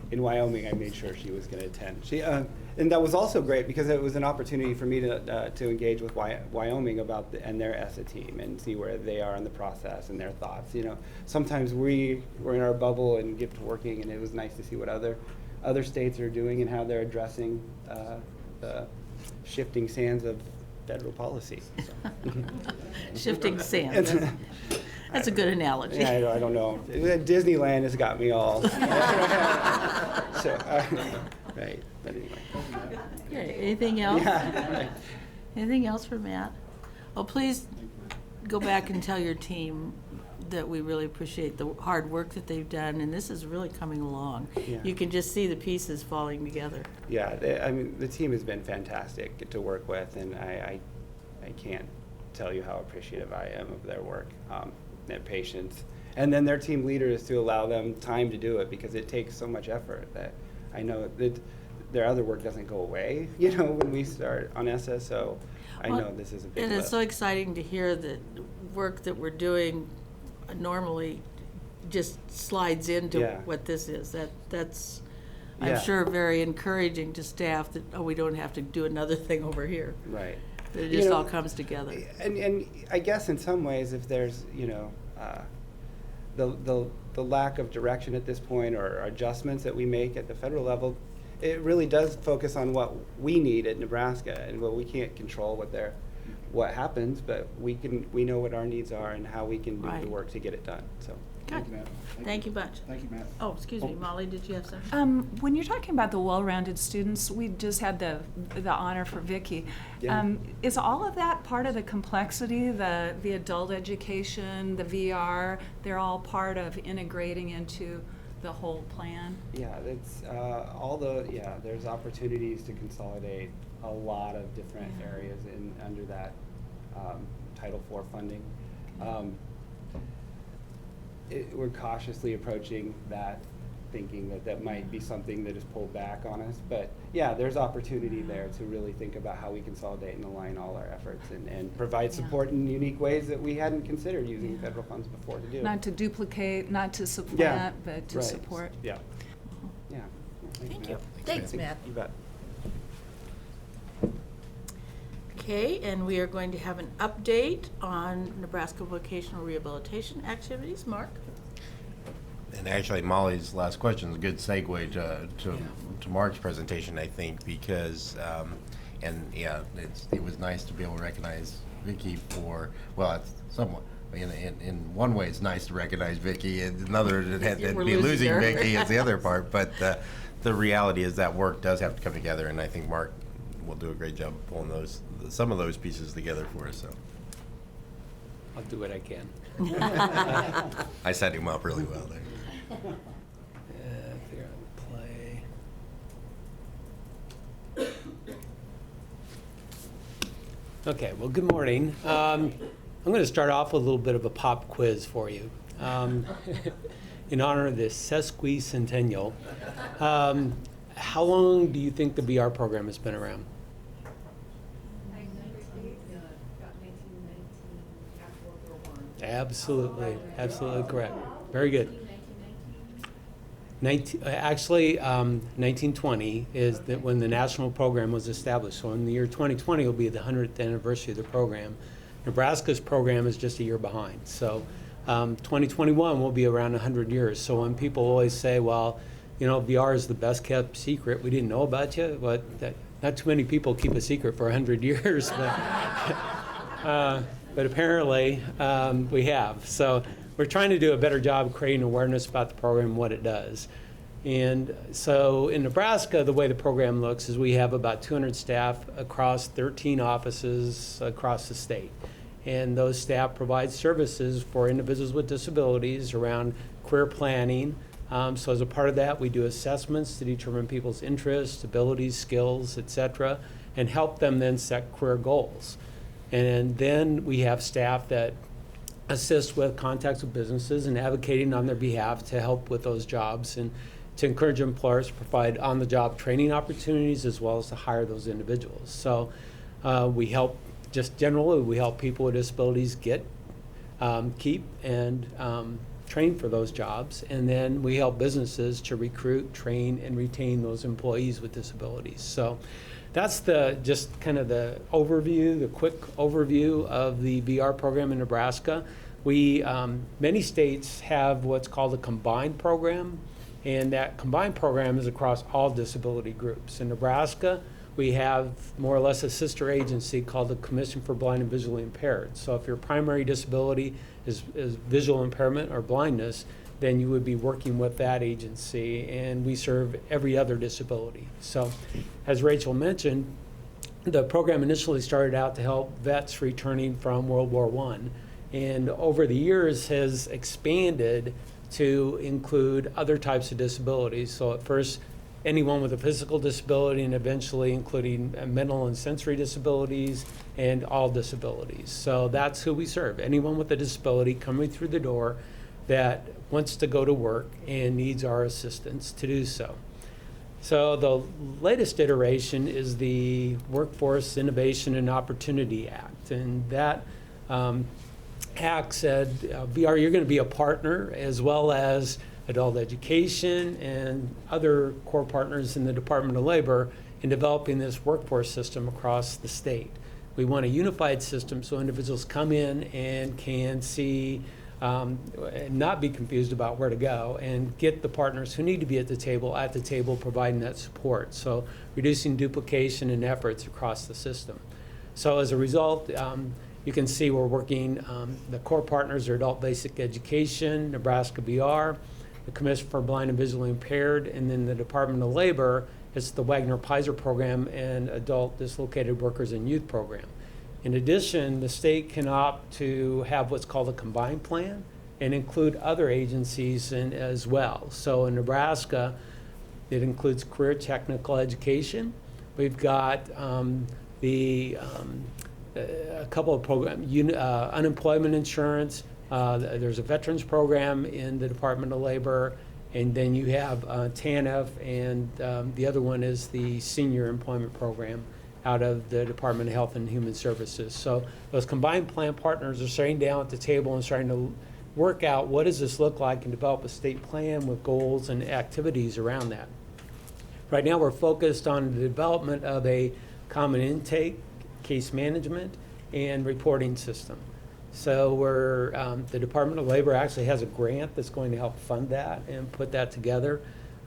In Wyoming, I made sure she was going to attend. And that was also great because it was an opportunity for me to engage with Wyoming and their Essa team and see where they are in the process and their thoughts. You know, sometimes we're in our bubble and get to working, and it was nice to see what other states are doing and how they're addressing the shifting sands of federal policy. Shifting sands. That's a good analogy. Yeah, I don't know. Disneyland has got me all. Right. But anyway. Okay, anything else? Yeah. Right. Anything else for Matt? Well, please go back and tell your team that we really appreciate the hard work that they've done, and this is really coming along. Yeah. You can just see the pieces falling together. Yeah, I mean, the team has been fantastic to work with, and I can't tell you how appreciative I am of their work, their patience, and then their team leaders to allow them time to do it, because it takes so much effort that I know that their other work doesn't go away, when we start on Essa, so I Well, know this is a big And it's lift. so exciting to hear that work that we're doing normally just slides into Yeah. what this is. That's, I'm Yeah. sure, very encouraging to staff that, oh, we don't have to do another thing over here. Right. That it You just know, all comes together. And I guess in some ways, if there's, the lack of direction at this point or adjustments that we make at the federal level, it really does focus on what we need at Nebraska, and we can't control what happens, but we know what our needs are and how we can do the Right. work to get it done, so. Good. Thank you much. Thank you, Matt. Oh, excuse me, Molly, did you have something? When you're talking about the well-rounded students, we just had the honor for Vicky. Yeah. Is all of that part of the complexity, the adult education, the VR, they're all part of integrating into the whole plan? Yeah, it's there's opportunities to consolidate a lot of different areas under that Title IV funding. We're cautiously approaching that, thinking that might be something that is pulled back on us. But yeah, there's opportunity there to really think about how we consolidate and align all our efforts and provide support in unique ways that we hadn't considered using federal funds before to do. Not to duplicate, not to supplant, but to right. support. Yeah. Yeah. Thank you. Thanks, Matt. You bet. Okay, and we are going to have an update on Nebraska Vocational Rehabilitation activities. Mark? And actually, Molly's last question is a good segue to Mark's presentation, I think, because, it was nice to be able to recognize Vicky for, well, it's somewhat, in one way, it's nice to recognize Vicky, and another, it'd We're be losing losing her. Vicky is the other part, but the reality is that work does have to come together, and I think Mark will do a great job pulling some of those pieces together for us, so. I'll do what I can. I set him up really well there. Figure out the play. Okay, well, good morning. I'm going to start off with a little bit of a pop quiz for you. In honor of the sesquicentennial, how long do you think the VR program has been around? Absolutely, absolutely correct. Very good. 1920 is when the national program was established. So in the year 2020 will be the 100th anniversary of the program. Nebraska's program is just a year behind. So 2021 will be around 100 years. So when people always say, well, VR is the best kept secret, we didn't know about you, but not too many people keep a secret for 100 years. But apparently we have. So we're trying to do a better job creating awareness about the program and what it does. And so in Nebraska, the way the program looks is we have about 200 staff across 13 offices across the state. And those staff provide services for individuals with disabilities around career planning. So as a part of that, we do assessments to determine people's interests, abilities, skills, et cetera, and help them then set career goals. And then we have staff that assist with contacts with businesses and advocating on their behalf to help with those jobs and to encourage employers to provide on-the-job training opportunities as well as to hire those individuals. So we help, just generally, we help people with disabilities get, keep, and train for those jobs. And then we help businesses to recruit, train, and retain those employees with disabilities. So that's just kind of the overview, the quick overview of the VR program in Nebraska. Many states have what's called a combined program, and that combined program is across all disability groups. In Nebraska, we have more or less a sister agency called the Commission for Blind and Visually Impaired. So if your primary disability is visual impairment or blindness, then you would be working with that agency, and we serve every other disability. So as Rachel mentioned, the program initially started out to help vets returning from World War I, and over the years has expanded to include other types of disabilities. So at first, anyone with a physical disability, and eventually including mental and sensory disabilities and all disabilities. So that's who we serve, anyone with a disability coming through the door that wants to go to work and needs our assistance to do so. So the latest iteration is the Workforce Innovation and Opportunity Act. And that act said, VR, you're going to be a partner as well as adult education and other core partners in the Department of Labor in developing this workforce system across the state. We want a unified system so individuals come in and can see, and not be confused about where to go, and get the partners who need to be at the table providing that support. So reducing duplication and efforts across the system. So as a result, you can see we're working, the core partners are Adult Basic Education, Nebraska VR, the Commission for Blind and Visually Impaired, and then the Department of Labor, it's the Wagner-Pizer program and Adult Dislocated Workers and Youth program. In addition, the state can opt to have what's called a combined plan and include other agencies in as well. So in Nebraska, it includes career technical education. We've got a couple of programs, unemployment insurance. There's a veterans program in the Department of Labor, and then you have TANF, and the other one is the senior employment program out of the Department of Health and Human Services. So those combined plan partners are sitting down at the table and starting to work out what does this look like and develop a state plan with goals and activities around that. Right now we're focused on the development of a common intake, case management, and reporting system. So the Department of Labor actually has a grant that's going to help fund that and put that together.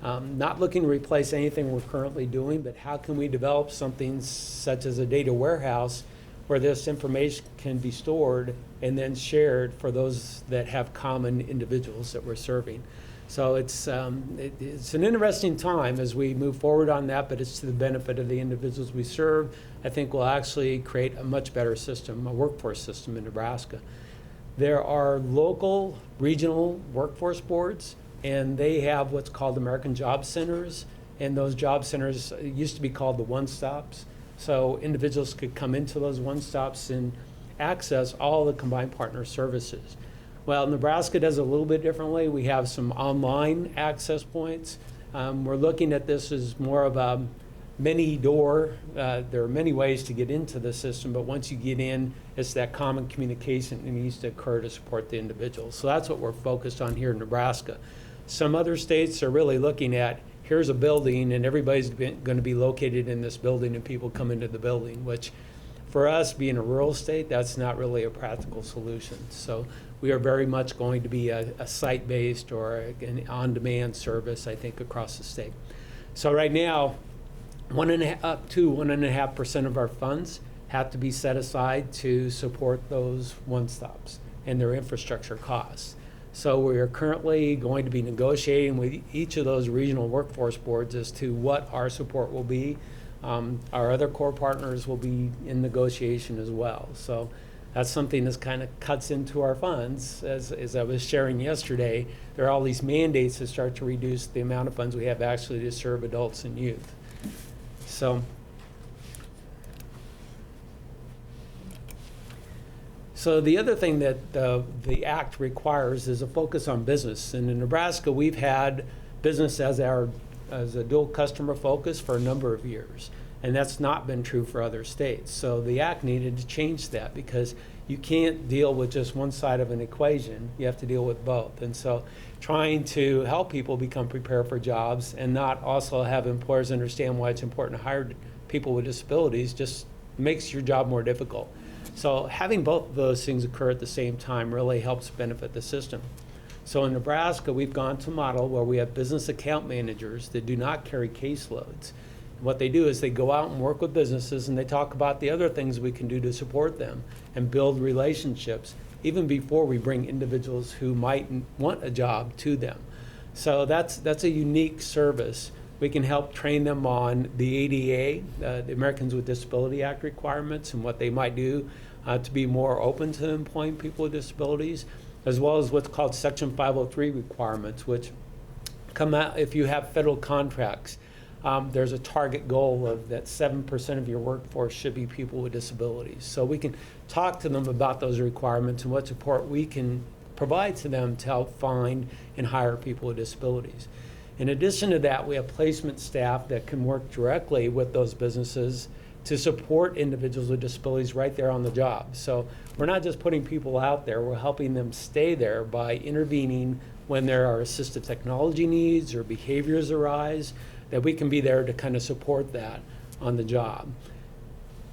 Not looking to replace anything we're currently doing, but how can we develop something such as a data warehouse where this information can be stored and then shared for those that have common individuals that we're serving. So it's an interesting time as we move forward on that, but it's to the benefit of the individuals we serve. I think we'll actually create a much better system, a workforce system in Nebraska. There are local, regional workforce boards, and they have what's called American Job Centers, and those job centers used to be called the one-stops. So individuals could come into those one-stops and access all the combined partner services. Well, Nebraska does it a little bit differently. We have some online access points. We're looking at this as more of a many door. There are many ways to get into the system, but once you get in, it's that common communication that needs to occur to support the individual. So that's what we're focused on here in Nebraska. Some other states are really looking at, here's a building and everybody's going to be located in this building and people come into the building, which for us, being a rural state, that's not really a practical solution. So we are very much going to be a site-based or an on-demand service, I think, across the state. So right now, up to 1.5% of our funds have to be set aside to support those one-stops and their infrastructure costs. So we are currently going to be negotiating with each of those regional workforce boards as to what our support will be. Our other core partners will be in negotiation as well. So that's something that kind of cuts into our funds. As I was sharing yesterday, there are all these mandates that start to reduce the amount of funds we have actually to serve adults and youth. So the other thing that the Act requires is a focus on business. And in Nebraska, we've had business as a dual customer focus for a number of years. And that's not been true for other states. So the Act needed to change that because you can't deal with just one side of an equation. You have to deal with both. And so trying to help people become prepared for jobs and not also have employers understand why it's important to hire people with disabilities just makes your job more difficult. So having both of those things occur at the same time really helps benefit the system. So in Nebraska, we've gone to a model where we have business account managers that do not carry caseloads. What they do is they go out and work with businesses and they talk about the other things we can do to support them and build relationships even before we bring individuals who might want a job to them. So that's a unique service. We can help train them on the ADA, the Americans with Disability Act requirements and what they might do to be more open to employing people with disabilities, as well as what's called Section 503 requirements, which come out if you have federal contracts. There's a target goal of that 7% of your workforce should be people with disabilities. So we can talk to them about those requirements and what support we can provide to them to help find and hire people with disabilities. In addition to that, we have placement staff that can work directly with those businesses to support individuals with disabilities right there on the job. So we're not just putting people out there, we're helping them stay there by intervening when there are assistive technology needs or behaviors arise, that we can be there to kind of support that on the job.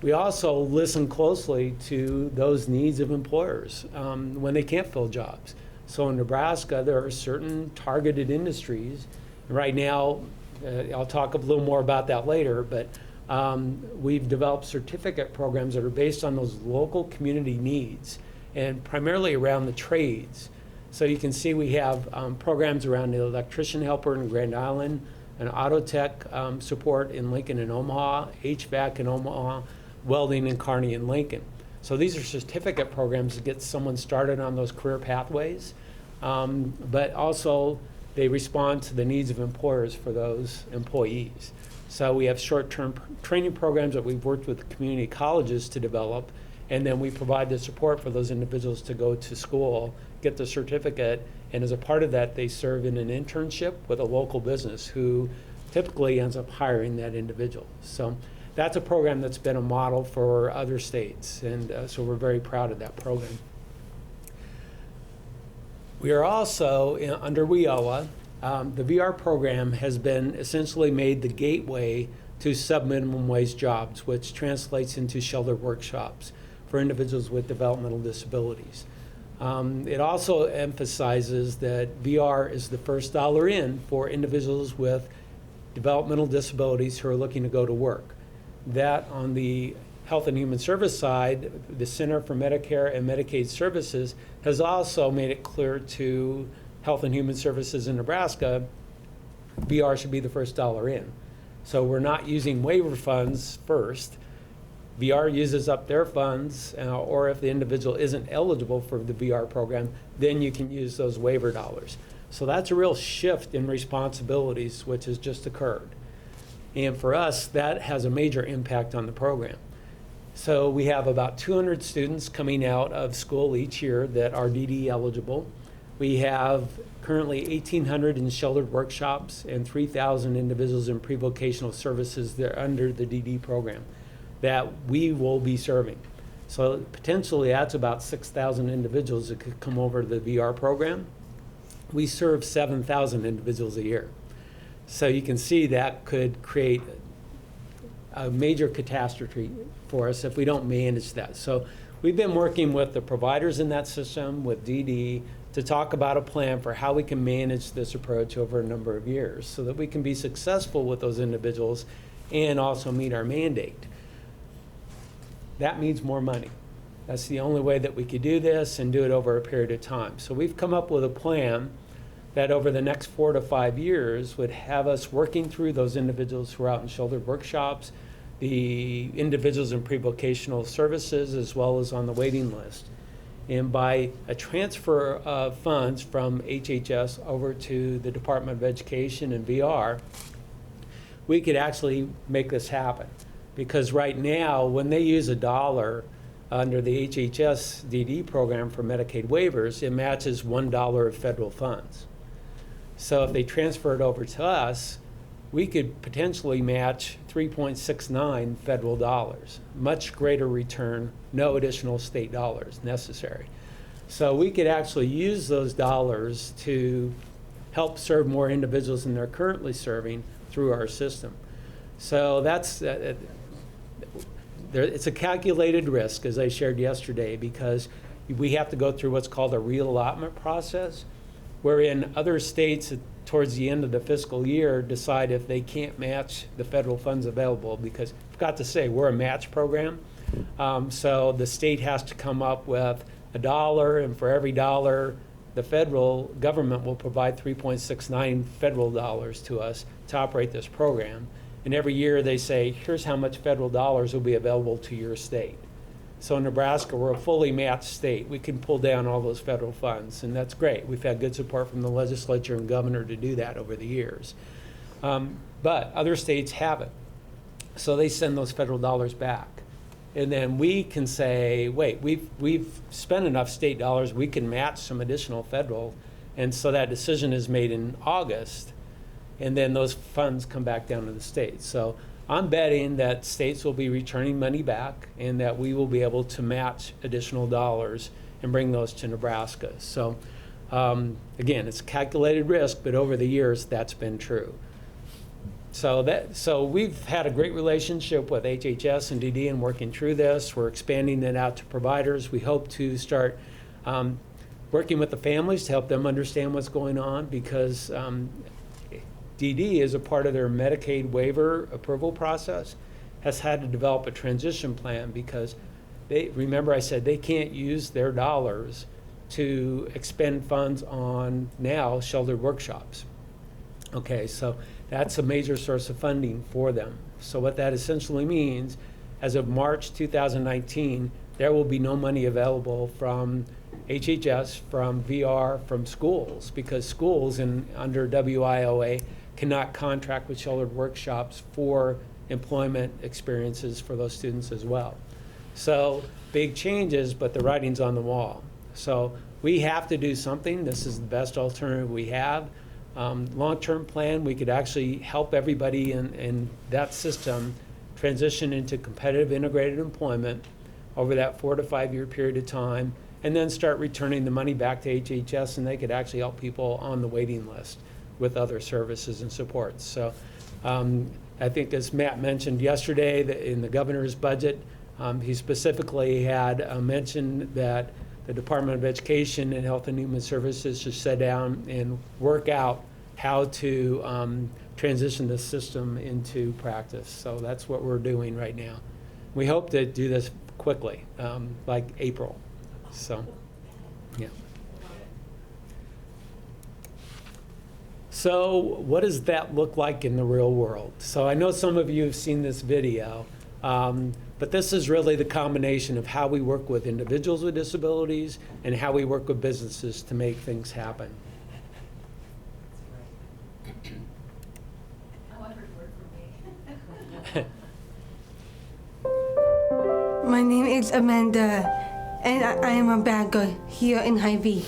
We also listen closely to those needs of employers when they can't fill jobs. So in Nebraska, there are certain targeted industries. Right now, I'll talk a little more about that later, but we've developed certificate programs that are based on those local community needs and primarily around the trades. So you can see we have programs around the electrician helper in Grand Island, an auto tech support in Lincoln and Omaha, HVAC in Omaha, welding in Kearney and Lincoln. So these are certificate programs to get someone started on those career pathways, but also they respond to the needs of employers for those employees. So we have short-term training programs that we've worked with community colleges to develop, and then we provide the support for those individuals to go to school, get the certificate, and as a part of that, they serve in an internship with a local business who typically ends up hiring that individual. So that's a program that's been a model for other states, and so we're very proud of that program. We are also, under WIOA, the VR program has been essentially made the gateway to sub-minimum wage jobs, which translates into sheltered workshops for individuals with developmental disabilities. It also emphasizes that VR is the first dollar in for individuals with developmental disabilities who are looking to go to work. That on the Health and Human Service side, the Center for Medicare and Medicaid Services has also made it clear to Health and Human Services in Nebraska, VR should be the first dollar in. So we're not using waiver funds first. VR uses up their funds, or if the individual isn't eligible for the VR program, then you can use those waiver dollars. So that's a real shift in responsibilities which has just occurred. And for us, that has a major impact on the program. So we have about 200 students coming out of school each year that are DD eligible. We have currently 1,800 in sheltered workshops and 3,000 individuals in pre-vocational services that are under the DD program that we will be serving. So potentially that's about 6,000 individuals that could come over to the VR program. We serve 7,000 individuals a year. So you can see that could create a major catastrophe for us if we don't manage that. So we've been working with the providers in that system, with DD, to talk about a plan for how we can manage this approach over a number of years so that we can be successful with those individuals and also meet our mandate. That means more money. That's the only way that we could do this and do it over a period of time. So we've come up with a plan that over the next 4 to 5 years would have us working through those individuals who are out in sheltered workshops, the individuals in pre-vocational services, as well as on the waiting list. And by a transfer of funds from HHS over to the Department of Education and VR, we could actually make this happen. Because right now, when they use $1 under the HHS DD program for Medicaid waivers, it matches $1 of federal funds. So if they transfer it over to us, we could potentially match 3.69 federal dollars. Much greater return, no additional state dollars necessary. So we could actually use those dollars to help serve more individuals than they're currently serving through our system. So that's, it's a calculated risk, as I shared yesterday, because we have to go through what's called a reallotment process, wherein other states towards the end of the fiscal year decide if they can't match the federal funds available, because I forgot to say, we're a match program. So the state has to come up with $1, and for every dollar, the federal government will provide 3.69 federal dollars to us to operate this program. And every year they say, here's how much federal dollars will be available to your state. So in Nebraska, we're a fully matched state. We can pull down all those federal funds, and that's great. We've had good support from the legislature and governor to do that over the years. But other states haven't. So they send those federal dollars back. And then we can say, wait, we've spent enough state dollars, we can match some additional federal. And so that decision is made in August. and then those funds come back down to the states. So I'm betting that states will be returning money back and that we will be able to match additional dollars and bring those to Nebraska. So again, it's calculated risk, but over the years, that's been true. So we've had a great relationship with HHS and NDE and working through this. We're expanding it out to providers. We hope to start working with the families to help them understand what's going on, because DD, as a part of their Medicaid waiver approval process, has had to develop a transition plan, because remember I said they can't use their dollars to expend funds on now sheltered workshops. Okay, so that's a major source of funding for them. So what that essentially means, as of March 2019, there will be no money available from HHS, from VR, from schools, because schools under WIOA cannot contract with sheltered workshops for employment experiences for those students as well. So big changes, but the writing's on the wall. So we have to do something. This is the best alternative we have. Long-term plan, we could actually help everybody in that system transition into competitive integrated employment over that 4 to 5 year period of time, and then start returning the money back to HHS, and they could actually help people on the waiting list with other services and supports. So I think, as Matt mentioned yesterday, that in the governor's budget, he specifically had mentioned that the Department of Education and Health and Human Services should sit down and work out how to transition this system into practice. So that's what we're doing right now. We hope to do this quickly, like April. So, yeah. So what does that look like in the real world? So I know some of you have seen this video, but this is really the combination of how we work with individuals with disabilities and how we work with businesses to make things happen. My name is Amanda, and I am a bagger here in Hy-Vee.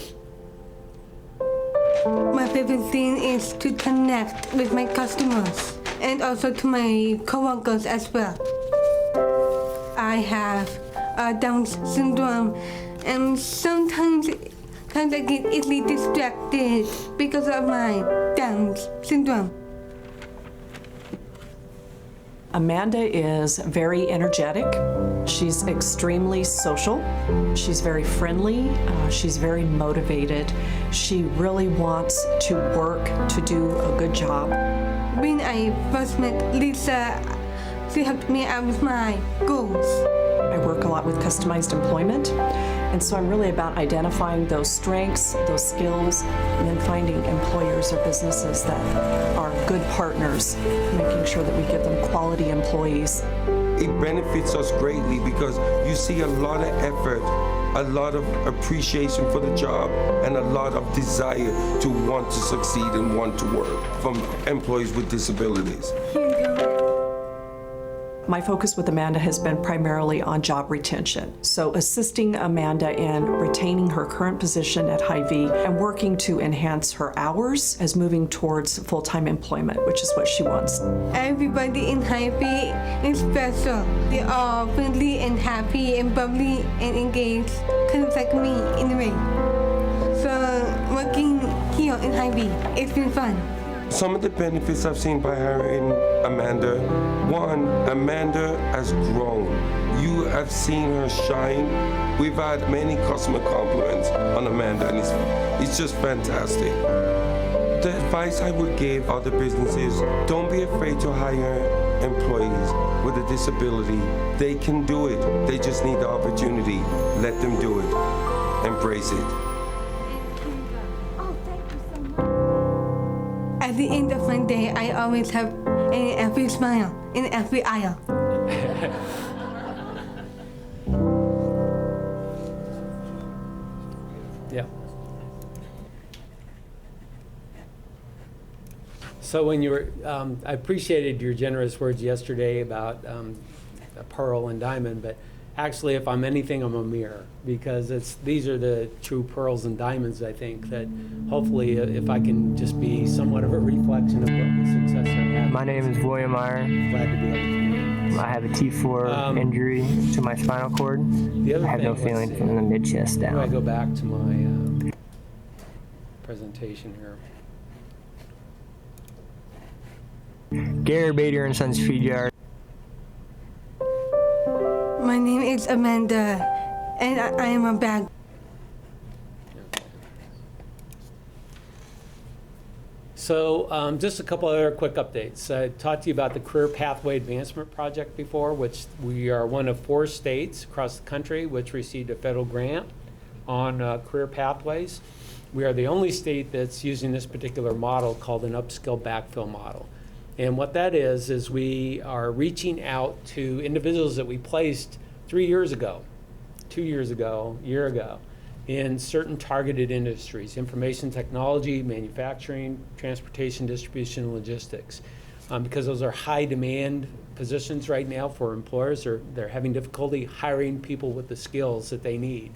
My favorite thing is to connect with my customers and also to my coworkers as well. I have Down syndrome, and sometimes I get easily distracted because of my Down syndrome. Amanda is very energetic. She's extremely social. She's very friendly. She's very motivated. She really wants to work to do a good job. When I first met Lisa, she helped me out with my goals. I work a lot with customized employment, and so I'm really about identifying those strengths, those skills, and then finding employers or businesses that are good partners, making sure that we give them quality employees. It benefits us greatly because you see a lot of effort, a lot of appreciation for the job, and a lot of desire to want to succeed and want to work from employees with disabilities. My focus with Amanda has been primarily on job retention. So assisting Amanda in retaining her current position at Hy-Vee and working to enhance her hours as moving towards full-time employment, which is what she wants. Everybody in Hy-Vee is special. They're all friendly and happy and bubbly and engaged, kind of like me in a way. So working here in Hy-Vee, it's been fun. Some of the benefits I've seen by hiring Amanda, one, Amanda has grown. You have seen her shine. We've had many customer compliments on Amanda, and it's just fantastic. The advice I would give other businesses, don't be afraid to hire employees with a disability. They can do it. They just need the opportunity. Let them do it. Embrace it. At the end of my day, I always have an every smile in every aisle. Yeah. So when you were, I appreciated your generous words yesterday about Pearl and Diamond, but actually, if I'm anything, I'm a mirror, because these are the true pearls and diamonds, I think, that hopefully if I can just be somewhat of a reflection of what the success I have. My name is William Meyer. Glad to be able to do that. I have a T4 injury to my spinal cord. I have no feeling from the mid-chest How do I down. go back to my presentation here? Gary Bader and Sons Feed Yard. My name is Amanda, and I am a bag. So just a couple other quick updates. I talked to you about the Career Pathway Advancement Project before, which we are one of 4 states across the country which received a federal grant on career pathways. We are the only state that's using this particular model called an upskill backfill model. And what that is we are reaching out to individuals that we placed 3 years ago, 2 years ago, a year ago, in certain targeted industries: information technology, manufacturing, transportation, distribution, and logistics. Because those are high demand positions right now for employers. They're having difficulty hiring people with the skills that they need.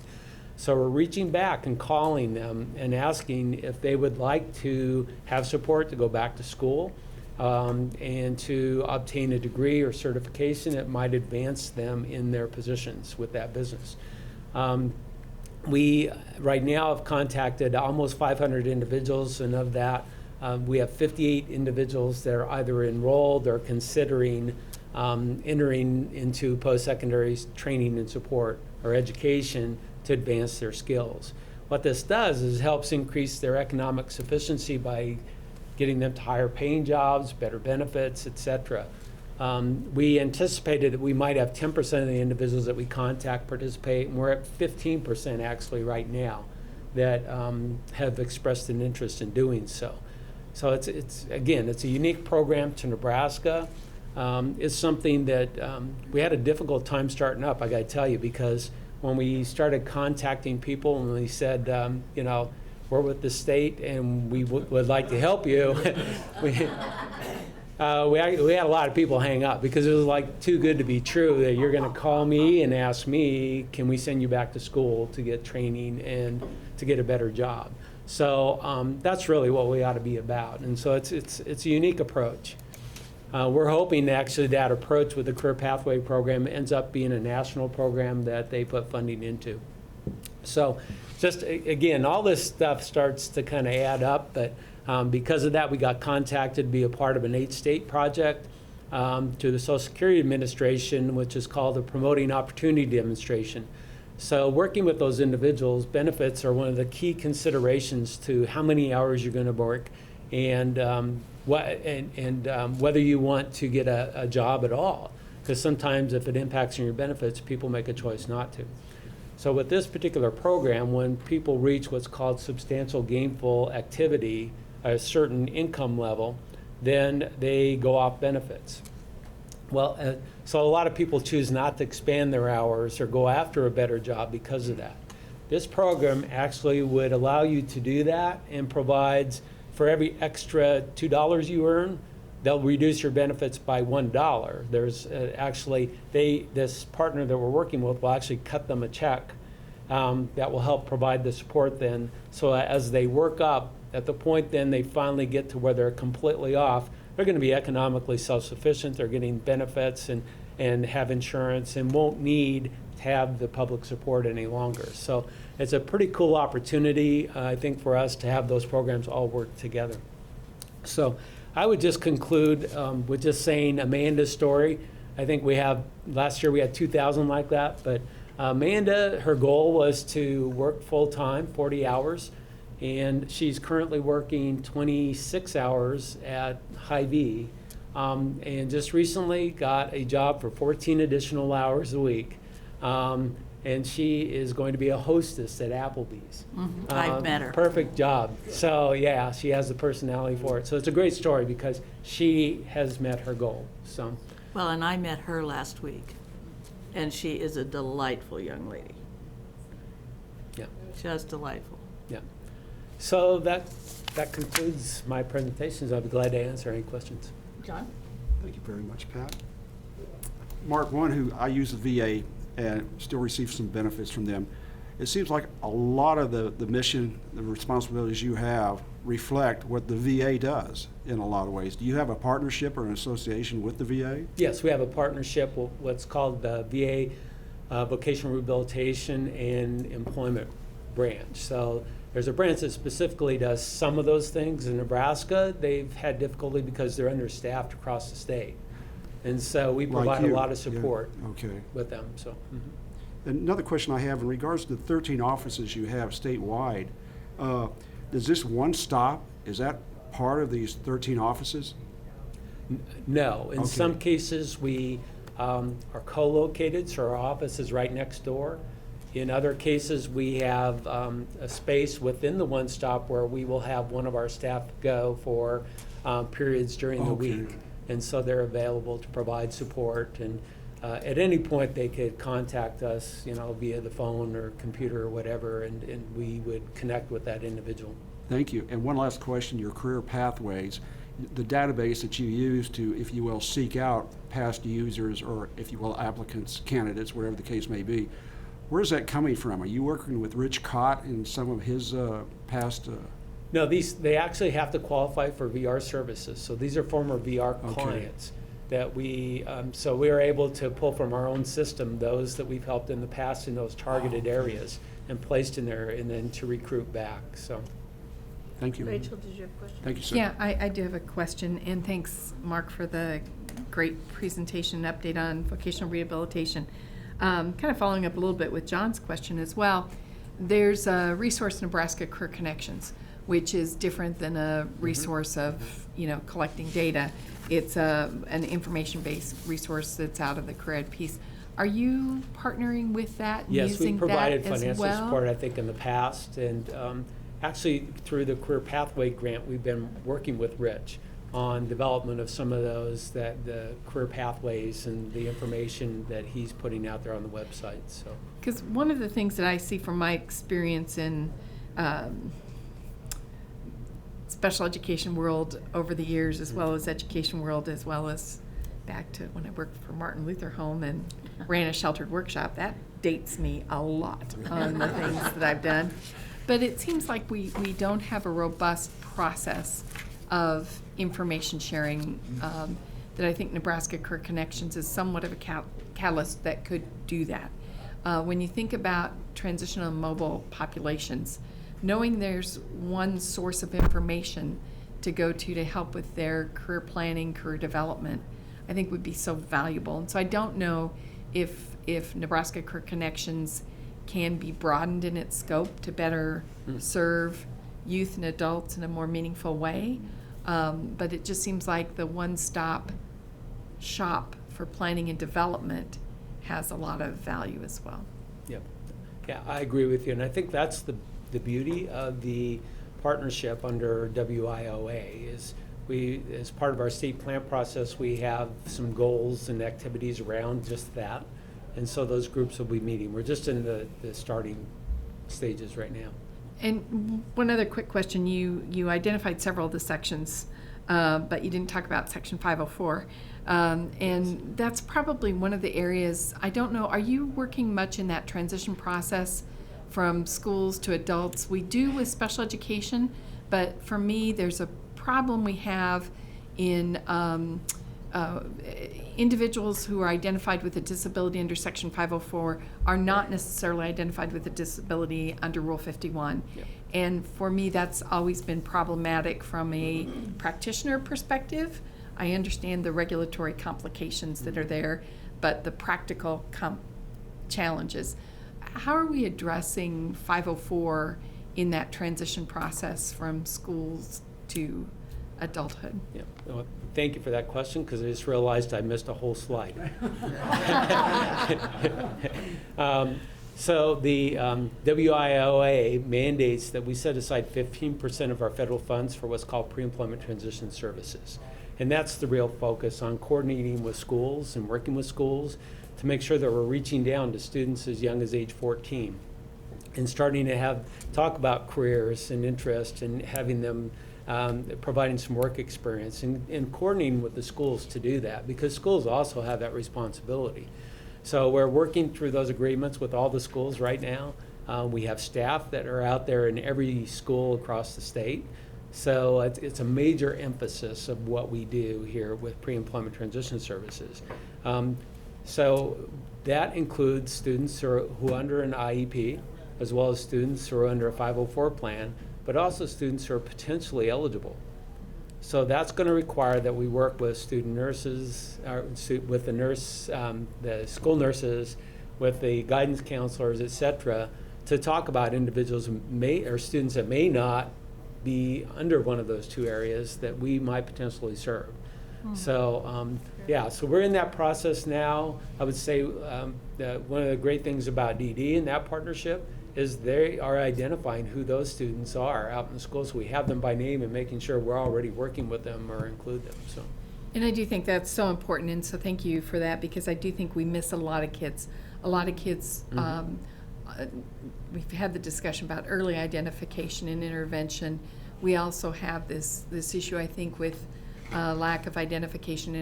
So we're reaching back and calling them and asking if they would like to have support to go back to school and to obtain a degree or certification that might advance them in their positions with that business. We right now have contacted almost 500 individuals, and of that, we have 58 individuals that are either enrolled or considering entering into post-secondary training and support or education to advance their skills. What this does is helps increase their economic sufficiency by getting them to higher paying jobs, better benefits, et cetera. We anticipated that we might have 10% of the individuals that we contact participate, and we're at 15% actually right now that have expressed an interest in doing so. So it's again, it's a unique program to Nebraska. It's something that we had a difficult time starting up, I gotta tell you, because when we started contacting people and we said, you know, we're with the state and we would like to help you, we had a lot of people hang up because it was like too good to be true that you're going to call me and ask me, can we send you back to school to get training and to get a better job? So that's really what we ought to be about. And so it's a unique approach. We're hoping actually that approach with the Career Pathway program ends up being a national program that they put funding into. So just again, all this stuff starts to kind of add up, but because of that, we got contacted to be a part of an 8-state project to the Social Security Administration, which is called the Promoting Opportunity Demonstration. So working with those individuals, benefits are one of the key considerations to how many hours you're going to work and whether you want to get a job at all. Because sometimes if it impacts on your benefits, people make a choice not to. So with this particular program, when people reach what's called substantial gainful activity, a certain income level, then they go off benefits. Well, so a lot of people choose not to expand their hours or go after a better job because of that. This program actually would allow you to do that and provides for every extra $2 you earn, they'll reduce your benefits by $1. There's actually, this partner that we're working with will actually cut them a check that will help provide the support then. So as they work up, at the point then they finally get to where they're completely off, they're going to be economically self-sufficient, they're getting benefits and have insurance and won't need to have the public support any longer. So it's a pretty cool opportunity, I think, for us to have those programs all work together. So I would just conclude with just saying Amanda's story. I think we have, last year we had 2,000 like that, but Amanda, her goal was to work full-time, 40 hours, and she's currently working 26 hours at Hy-Vee, and just recently got a job for 14 additional hours a week. And she is going to be a hostess at Applebee's. I've met her. Perfect job. So yeah, she has the personality for it. So it's a great story because she has met her goal. So. Well, and I met her last week, and she is a delightful young lady. Yeah. Just delightful. Yeah. So that concludes my presentations. I'll be glad to answer any questions. John? Thank you very much, Pat. Mark, one who I use the VA and still receive some benefits from them. It seems like a lot of the mission, the responsibilities you have reflect what the VA does in a lot of ways. Do you have a partnership or an association with the VA? Yes, we have a partnership with what's called the VA Vocational Rehabilitation and Employment branch. So there's a branch that specifically does some of those things. In Nebraska, they've had difficulty because they're understaffed across the state. And so we provide a lot of support with them. So. Another question I have in regards to the 13 offices you have statewide, does this one stop, is that part of these 13 offices? No. In some cases, we are co-located, so our office is right next door. In other cases, we have a space within the one stop where we will have one of our staff go for periods during the week. And so they're available to provide support. And at any point, they could contact us, via the phone or computer or whatever, and we would connect with that individual. Thank you. And one last question, your career pathways, the database that you use to, if you will, seek out past users or, if you will, applicants, candidates, whatever the case may be, where's that coming from? Are you working with Rich Cott and some of his past? No, they actually have to qualify for VR services. So these are former VR clients that so we are able to pull from our own system those that we've helped in the past in those targeted areas and placed in there, and then to recruit back. So. Thank you. Rachel, did you have a question? Thank you, sir. Yeah, I do have a question, and thanks, Mark, for the great presentation and update on vocational rehabilitation. Kind of following up a little bit with John's question as well, there's a resource, Nebraska Career Connections, which is different than a resource of, collecting data. It's an information-based resource that's out of the career ed piece. Are you partnering with that? Yes, we've provided that as financial well? support, I think, in the past. And actually, through the Career Pathway Grant, we've been working with Rich on development of some of those, the career pathways and the information that he's putting out there on the website. So, because one of the things that I see from my experience in special education world over the years, as well as education world, as well as back to when I worked for Martin Luther Home and ran a sheltered workshop, that dates me a lot on the things that I've done. But it seems like we don't have a robust process of information sharing that I think Nebraska Career Connections is somewhat of a catalyst that could do that. When you think about transitional and mobile populations, knowing there's one source of information to go to help with their career planning, career development, I think would be so valuable. And so I don't know if Nebraska Career Connections can be broadened in its scope to better serve youth and adults in a more meaningful way. But it just seems like the one-stop shop for planning and development has a lot of value as well. yeah, I agree with you. And I think that's the beauty of the partnership under WIOA is we, as part of our state plan process, we have some goals and activities around just that. And so those groups will be meeting. We're just in the starting stages right now. And one other quick question. You identified several of the sections, but you didn't talk about Section 504. And that's probably one of the areas, I don't know, are you working much in that transition process from schools to adults? We do with special education, but for me, there's a problem we have in individuals who are identified with a disability under Section 504 are not necessarily identified with a disability under Rule 51. Yep. And for me, that's always been problematic from a practitioner perspective. I understand the regulatory complications that are there, but the practical challenges. How are we addressing 504 in that transition process from schools to adulthood? Yeah. Well, thank you for that question, because I just realized I missed a whole slide. So the WIOA mandates that we set aside 15% of our federal funds for what's called pre-employment transition services. And that's the real focus on coordinating with schools and working with schools to make sure that we're reaching down to students as young as age 14 and starting to talk about careers and interest and having them providing some work experience and coordinating with the schools to do that, because schools also have that responsibility. So we're working through those agreements with all the schools right now. We have staff that are out there in every school across the state. So it's a major emphasis of what we do here with pre-employment transition services. So that includes students who are under an IEP, as well as students who are under a 504 plan, but also students who are potentially eligible. So that's going to require that we work with student nurses, with the school nurses, with the guidance counselors, et cetera, to talk about individuals or students that may not be under one of those two areas that we might potentially serve. So so we're in that process now. I would say that one of the great things about NDE in that partnership is they are identifying who those students are out in the schools. So we have them by name and making sure we're already working with them or include them. So. And I do think that's so important, and so thank you for that, because I do think we miss a lot of kids. We've had the discussion about early identification and intervention. We also have this issue, I think, with lack of identification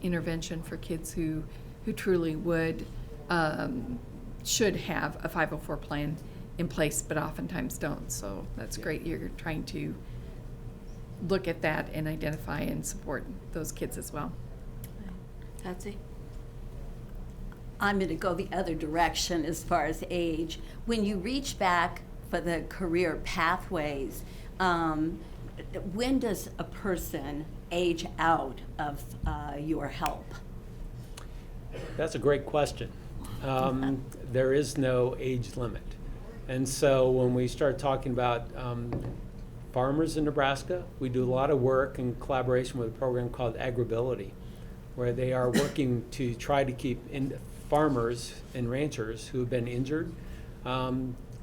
intervention for kids who truly should have a 504 plan in place, but oftentimes don't. So that's great. You're trying to look at that and identify and support those kids as well. Patsy? I'm going to go the other direction as far as age. When you reach back for the career pathways, when does a person age out of your help? That's a great question. There is no age limit. And so when we start talking about farmers in Nebraska, we do a lot of work in collaboration with a program called Agribility, where they are working to try to keep farmers and ranchers who have been injured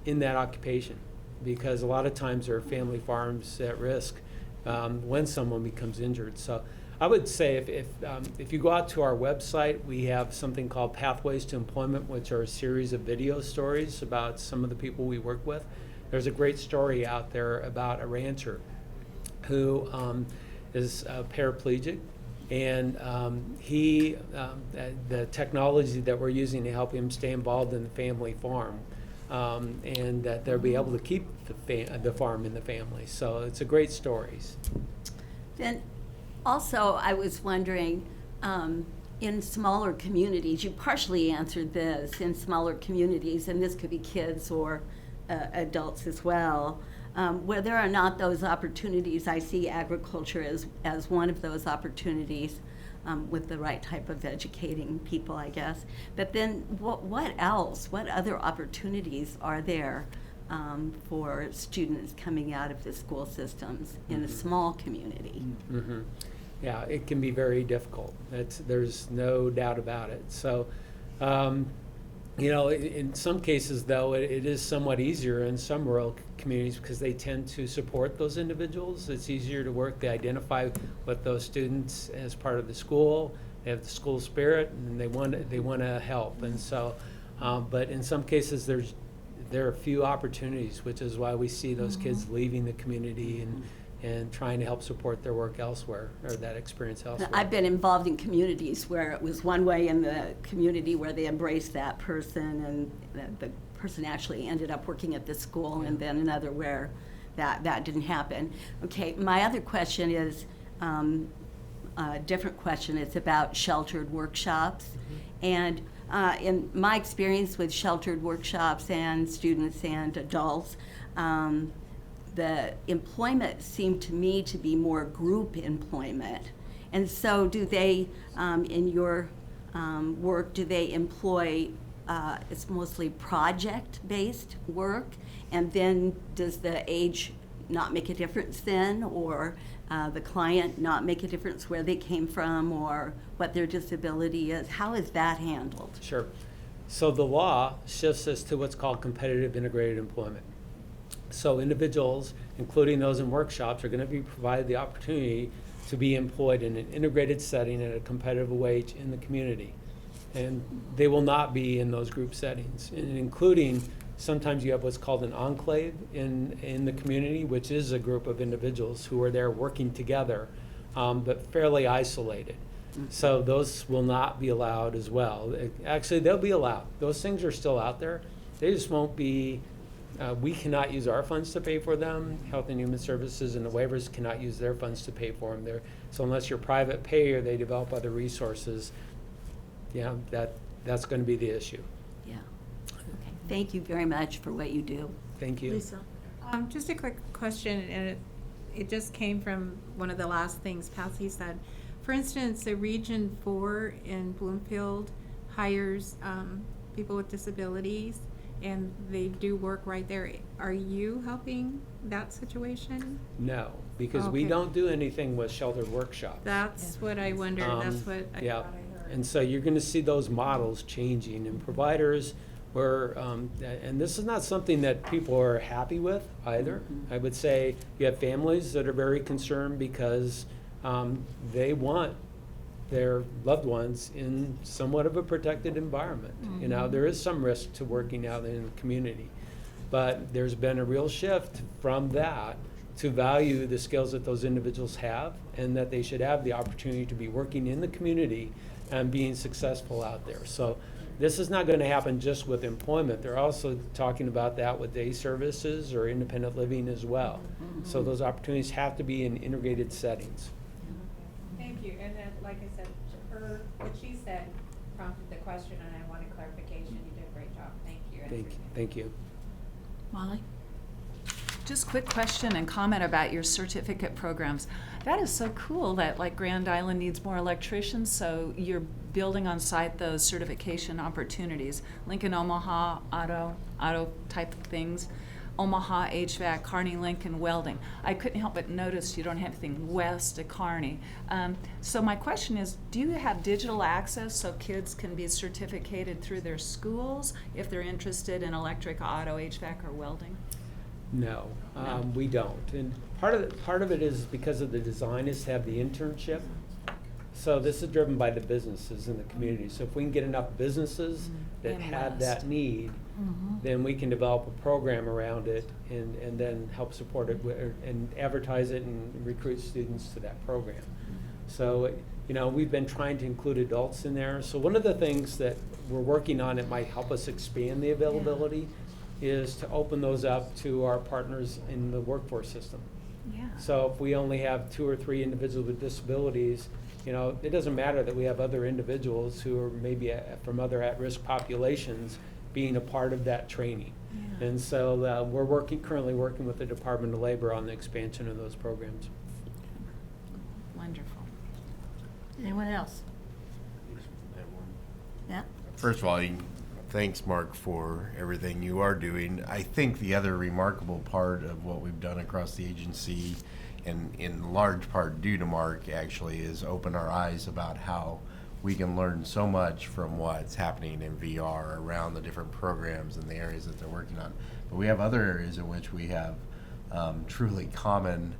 in that occupation, because a lot of times there are family farms at risk when someone becomes injured. So I would say if you go out to our website, we have something called Pathways to Employment, which are a series of video stories about some of the people we work with. There's a great story out there about a rancher who is paraplegic, and the technology that we're using to help him stay involved in the family farm, and that they'll be able to keep the farm in the family. So it's a great story. Then also, I was wondering, in smaller communities, you partially answered this, in smaller communities, and this could be kids or adults as well, where there are not those opportunities. I see agriculture as one of those opportunities, with the right type of educating people, I guess. But then what else? What other opportunities are there for students coming out of the school systems in a small community? Mm-hmm. Yeah, it can be very difficult. There's no doubt about it. So, in some cases, though, it is somewhat easier in some rural communities because they tend to support those individuals. It's easier to work. They identify with those students as part of the school. They have the school spirit, and they want to help. And so, but in some cases, there are few opportunities, which is why we see those kids leaving the community and trying to help support their work elsewhere, or that experience elsewhere. I've been involved in communities where it was one way in the community where they embraced that person, and the person actually ended up working at the school, and then another where that didn't happen. Okay, my other question is a different question. It's about sheltered workshops. And in my experience with sheltered workshops and students and adults, the employment seemed to me to be more group employment. And so do they, in your work, do they employ, it's mostly project-based work? And then does the age not make a difference then, or the client not make a difference where they came from or what their disability is? How is that handled? Sure. So the law shifts us to what's called competitive integrated employment. So individuals, including those in workshops, are going to be provided the opportunity to be employed in an integrated setting at a competitive wage in the community. And they will not be in those group settings, and including sometimes you have what's called an enclave in the community, which is a group of individuals who are there working together, but fairly isolated. So those will not be allowed as well. Actually, they'll be allowed. Those things are still out there. They just won't be, we cannot use our funds to pay for them. Health and Human Services and the waivers cannot use their funds to pay for them. So unless you're private pay or they develop other resources, yeah, that's going to be the issue. Yeah. Okay. Thank you very much for what you do. Thank you. Lisa? Just a quick question, and it just came from one of the last things Patsy said. For instance, the Region 4 in Bloomfield hires people with disabilities, and they do work right there. Are you helping that situation? No, because we Okay. don't do anything with sheltered workshops. That's what I wondered. That's what I Yeah, thought I heard. and so you're going to see those models changing, and providers were, and this is not something that people are happy with either. I would say you have families that are very concerned because they want their loved ones in somewhat of a protected environment. You know, there is some risk to working out in the community, but there's been a real shift from that to value the skills that those individuals have, and that they should have the opportunity to be working in the community and being successful out there. So this is not going to happen just with employment. They're also talking about that with day services or independent living as well. So those opportunities have to be in integrated settings. Thank you. And then, like I said, what she said prompted the question, and I wanted clarification. You did a great job. Thank you. Thank you. Molly? Just quick question and comment about your certificate programs. That is so cool that like Grand Island needs more electricians, so you're building on site those certification opportunities. Lincoln, Omaha, auto type of things. Omaha, HVAC, Kearney, Lincoln, welding. I couldn't help but notice you don't have anything west of Kearney. So my question is, do you have digital access so kids can be certificated through their schools if they're interested in electric, auto, HVAC, or welding? No, we don't. And part of it is because of the design is to have the internship. So this is driven by the businesses in the community. So if we can get enough businesses that have that need, then we can develop a program around it and then help support it and advertise it and recruit students to that program. So, you know, we've been trying to include adults in there. So one of the things that we're working on that might help us expand the availability is to open those up to our partners in the workforce system. Yeah. So if we only have 2 or 3 individuals with disabilities, you know, it doesn't matter that we have other individuals who are maybe from other at-risk populations being a part of that training. Yeah. And so we're currently working with the Department of Labor on the expansion of those programs. Wonderful. Anyone else? Yeah? First of all, thanks, Mark, for everything you are doing. I think the other remarkable part of what we've done across the agency, and in large part due to Mark, actually, is open our eyes about how we can learn so much from what's happening in VR around the different programs and the areas that they're working on. But we have other areas in which we have truly common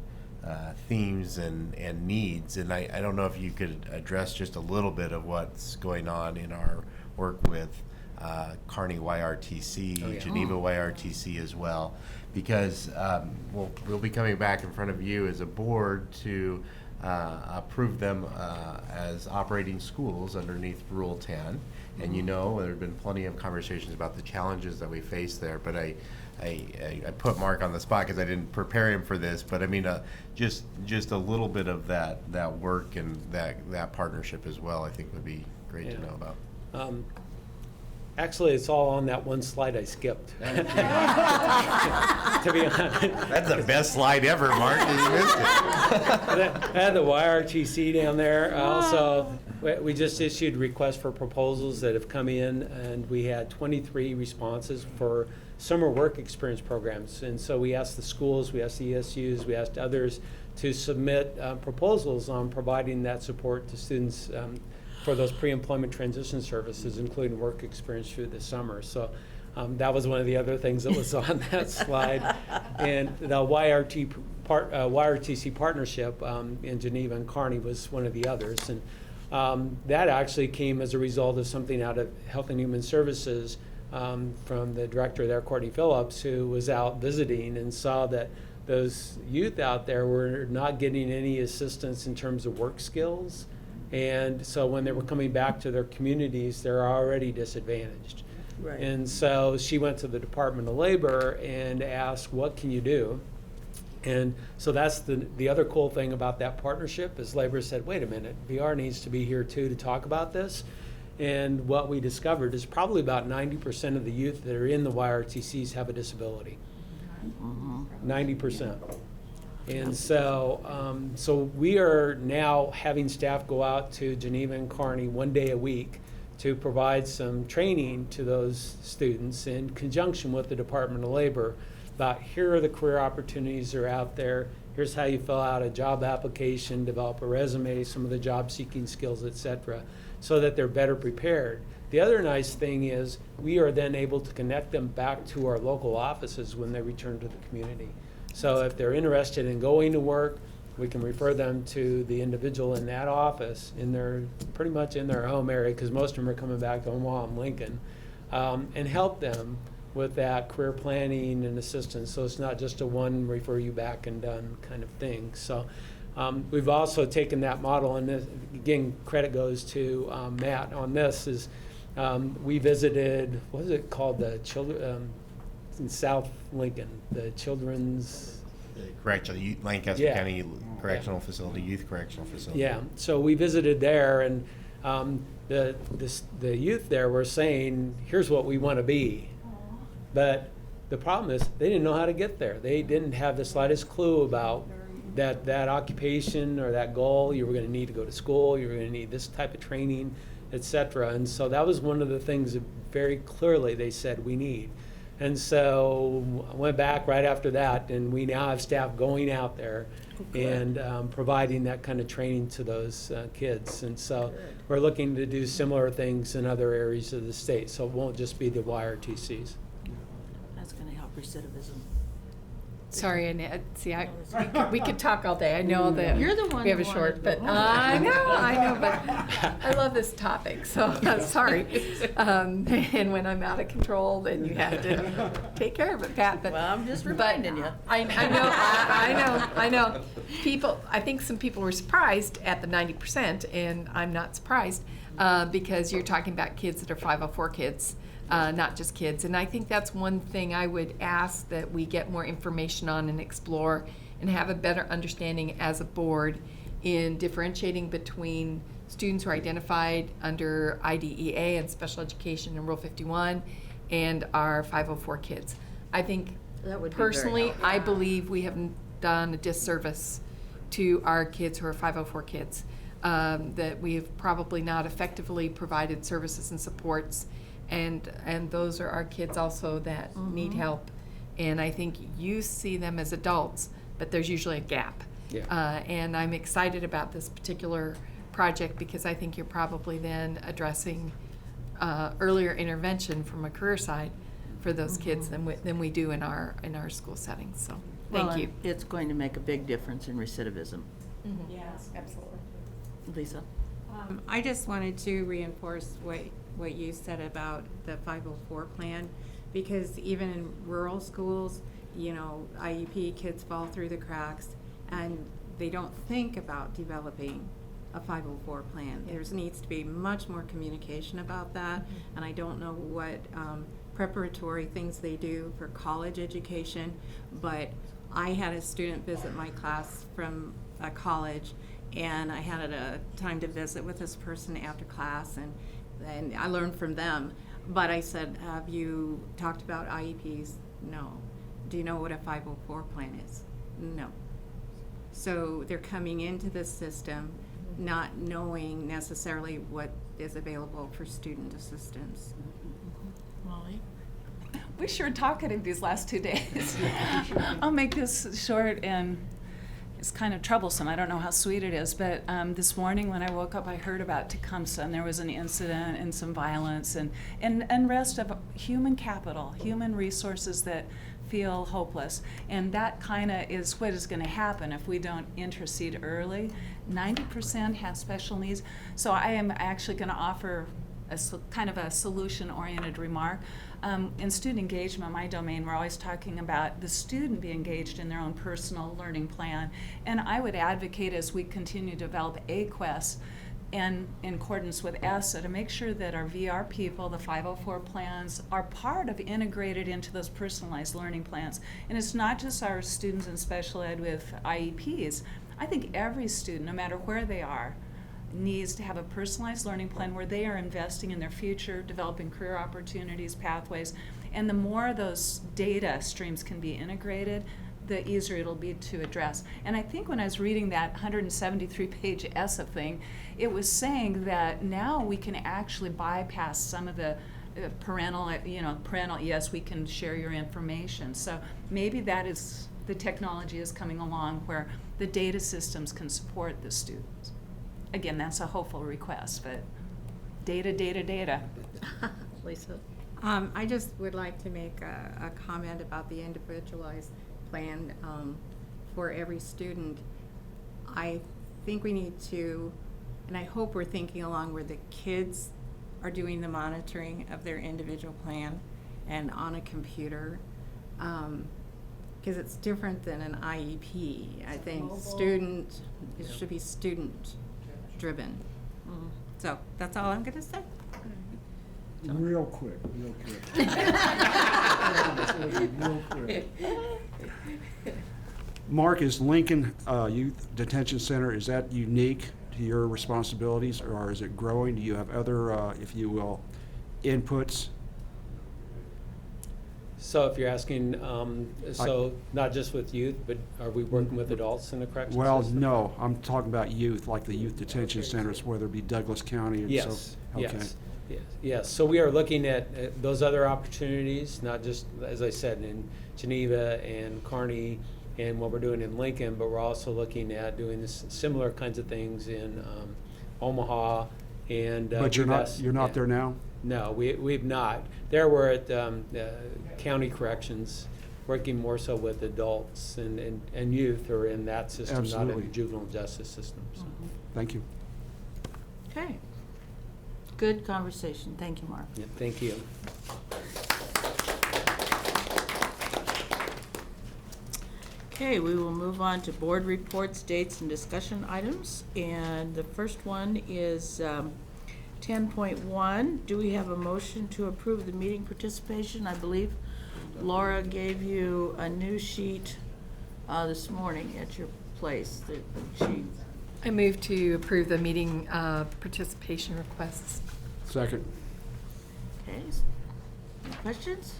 themes and needs. And I don't know if you could address just a little bit of what's going on in our work with Kearney YRTC, Geneva YRTC as well, because we'll be coming back in front of you as a board to approve them as operating schools underneath Rule 10. And you know, there have been plenty of conversations about the challenges that we face there, but I put Mark on the spot because I didn't prepare him for this, but I mean, just a little bit of that work and that partnership as well, I think would be great to know about. Actually, it's all on that one slide I skipped. To be honest. That's the best slide ever, Mark. You missed it. I had the YRTC down there. Also, we just issued requests for proposals that have come in, and we had 23 responses for summer work experience programs. And so we asked the schools, we asked the ESUs, we asked others to submit proposals on providing that support to students for those pre-employment transition services, including work experience through the summer. So that was one of the other things that was on that slide. And the YRTC partnership in Geneva and Kearney was one of the others. And that actually came as a result of something out of Health and Human Services from the director there, Courtney Phillips, who was out visiting and saw that those youth out there were not getting any assistance in terms of work skills And so when they were coming back to their communities, they're already disadvantaged. Right. And so she went to the Department of Labor and asked, what can you do? And so that's the other cool thing about that partnership is Labor said, wait a minute, VR needs to be here too to talk about this. And what we discovered is probably about 90% of the youth that are in the YRTCs have a disability. 90%. And so, so we are now having staff go out to Geneva and Kearney 1 day a week to provide some training to those students in conjunction with the Department of Labor about here are the career opportunities that are out there, here's how you fill out a job application, develop a resume, some of the job seeking skills, etc., so that they're better prepared. The other nice thing is we are then able to connect them back to our local offices when they return to the community. So if they're interested in going to work, we can refer them to the individual in that office in their, pretty much in their home area, because most of them are coming back to Omaha and Lincoln, and help them with that career planning and assistance. So it's not just a one refer you back and done kind of thing. So we've also taken that model, and this, again, credit goes to Matt on this, is we visited, what is it called, the children, in South Lincoln, the children's... Correctional, Lancaster County Correctional Facility, Youth Correctional Facility. Yeah, so we visited there, and the youth there were saying, here's what we want to be. But the problem is they didn't know how to get there. They didn't have the slightest clue about that occupation or that goal. You were going to need to go to school, you were going to need this type of training, etc. And so that was one of the things that very clearly they said we need. And so I went back right after that, and we now have staff going out there and providing that kind of training to those kids. And so we're looking to do similar things in other areas of the state, so it won't just be the YRTCs. That's going to help recidivism. Sorry, Annette. See, we could talk all day. I know that You're the one we have a who short, wanted to but go home. I know, but I love this topic, so I'm sorry. And when I'm out of control, then you have to take care of it, Pat. But Well, I'm just reminding you. I know. People, I think some people were surprised at the 90%, and I'm not surprised because you're talking about kids that are 504 kids. Not just kids. And I think that's one thing I would ask that we get more information on and explore and have a better understanding as a board in differentiating between students who are identified under IDEA and special education and Rule 51 and our 504 kids. I think That would be very personally, helpful. I believe we have done a disservice to our kids who are 504 kids, that we have probably not effectively provided services and supports. And those are our kids also that need help. And I think you see them as adults, but there's usually a gap. Yeah. And I'm excited about this particular project because I think you're probably then addressing earlier intervention from a career side for those kids than we do in our school settings. So thank Well, you. and it's going to make a big difference in recidivism. Yes, absolutely. Lisa? I just wanted to reinforce what you said about the 504 plan, because even in rural schools, you know, IEP kids fall through the cracks and they don't think about developing a 504 plan. There needs to be much more communication about that, and I don't know what preparatory things they do for college education, but I had a student visit my class from a college, and I had a time to visit with this person after class, and I learned from them. But I said, have you talked about IEPs? No. Do you know what a 504 plan is? No. So they're coming into this system not knowing necessarily what is available for student assistance. Molly? We sure talkative these last 2 days. I'll make this short, and it's kind of troublesome. I don't know how sweet it is, but this morning when I woke up, I heard about Tecumseh, and there was an incident and some violence and rest of human capital, human resources that feel hopeless. And that kind of is what is going to happen if we don't intercede early. 90% have special needs. So I am actually going to offer kind of a solution-oriented remark. In student engagement, my domain, we're always talking about the student be engaged in their own personal learning plan. And I would advocate, as we continue to develop AQuest, and in accordance with Essa, to make sure that our VR people, the 504 plans, are part of integrated into those personalized learning plans. And it's not just our students in special ed with IEPs. I think every student, no matter where they are, needs to have a personalized learning plan where they are investing in their future, developing career opportunities, pathways, and the more those data streams can be integrated, the easier it'll be to address. And I think when I was reading that 173-page Essa thing, it was saying that now we can actually bypass some of the parental, yes, we can share your information. So maybe that is, the technology is coming along where the data systems can support the students. Again, that's a hopeful request, but data. Lisa? I just would like to make a comment about the individualized plan for every student. I think we need to, and I hope we're thinking along where the kids are doing the monitoring of their individual plan and on a computer, because it's different than an IEP. I think it should be student-driven. So that's all I'm going to say. Real quick. Real quick. Mark, is Lincoln Youth Detention Center, is that unique to your responsibilities, or is it growing? Do you have other, if you will, inputs? So if you're asking, not just with youth, but are we working with adults in the correctional Well, system? no, I'm talking about youth, like the youth detention centers, whether it be Douglas County or so. Yes, Okay. yes. So we are looking at those other opportunities, not just, as I said, in Geneva and Kearney and what we're doing in Lincoln, but we're also looking at doing similar kinds of things in Omaha and. But you're not there now? No, we've not. There we're at county corrections, working more so with adults and youth who are in that system, Absolutely. not in juvenile justice systems. Thank you. Okay. Good conversation. Thank you, Mark. Yeah, thank you. Okay, we will move on to board reports, dates, and discussion items. And the first one is 10.1. Do we have a motion to approve the meeting participation? I believe Laura gave you a new sheet this morning at your place that she. I move to approve the meeting participation requests. Second. Okay. Any questions?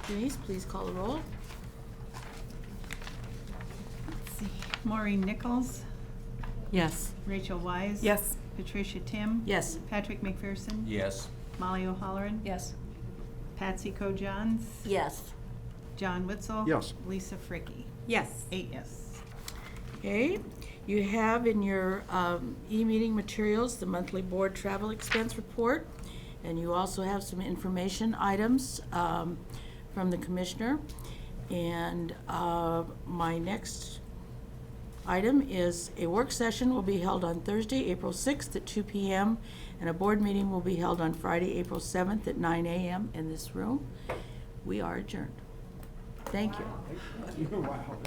Denise, please call the roll. Let's see. Maureen Nichols, Yes. Rachel Wise. Yes. Patricia Tim. Yes. Patrick McPherson. Yes. Molly O'Halloran. Yes. Patsy Ko-Johns. Yes. John Witzel. Yes. Lisa Fricky. Yes. 8 yes. Okay, you have in your e-meeting materials the monthly board travel expense report, and you also have some information items from the commissioner. And my next item is a work session will be held on Thursday, April 6th at 2 p.m., and a board meeting will be held on Friday, April 7th at 9 a.m. in this room. We are adjourned. Thank you. Wow.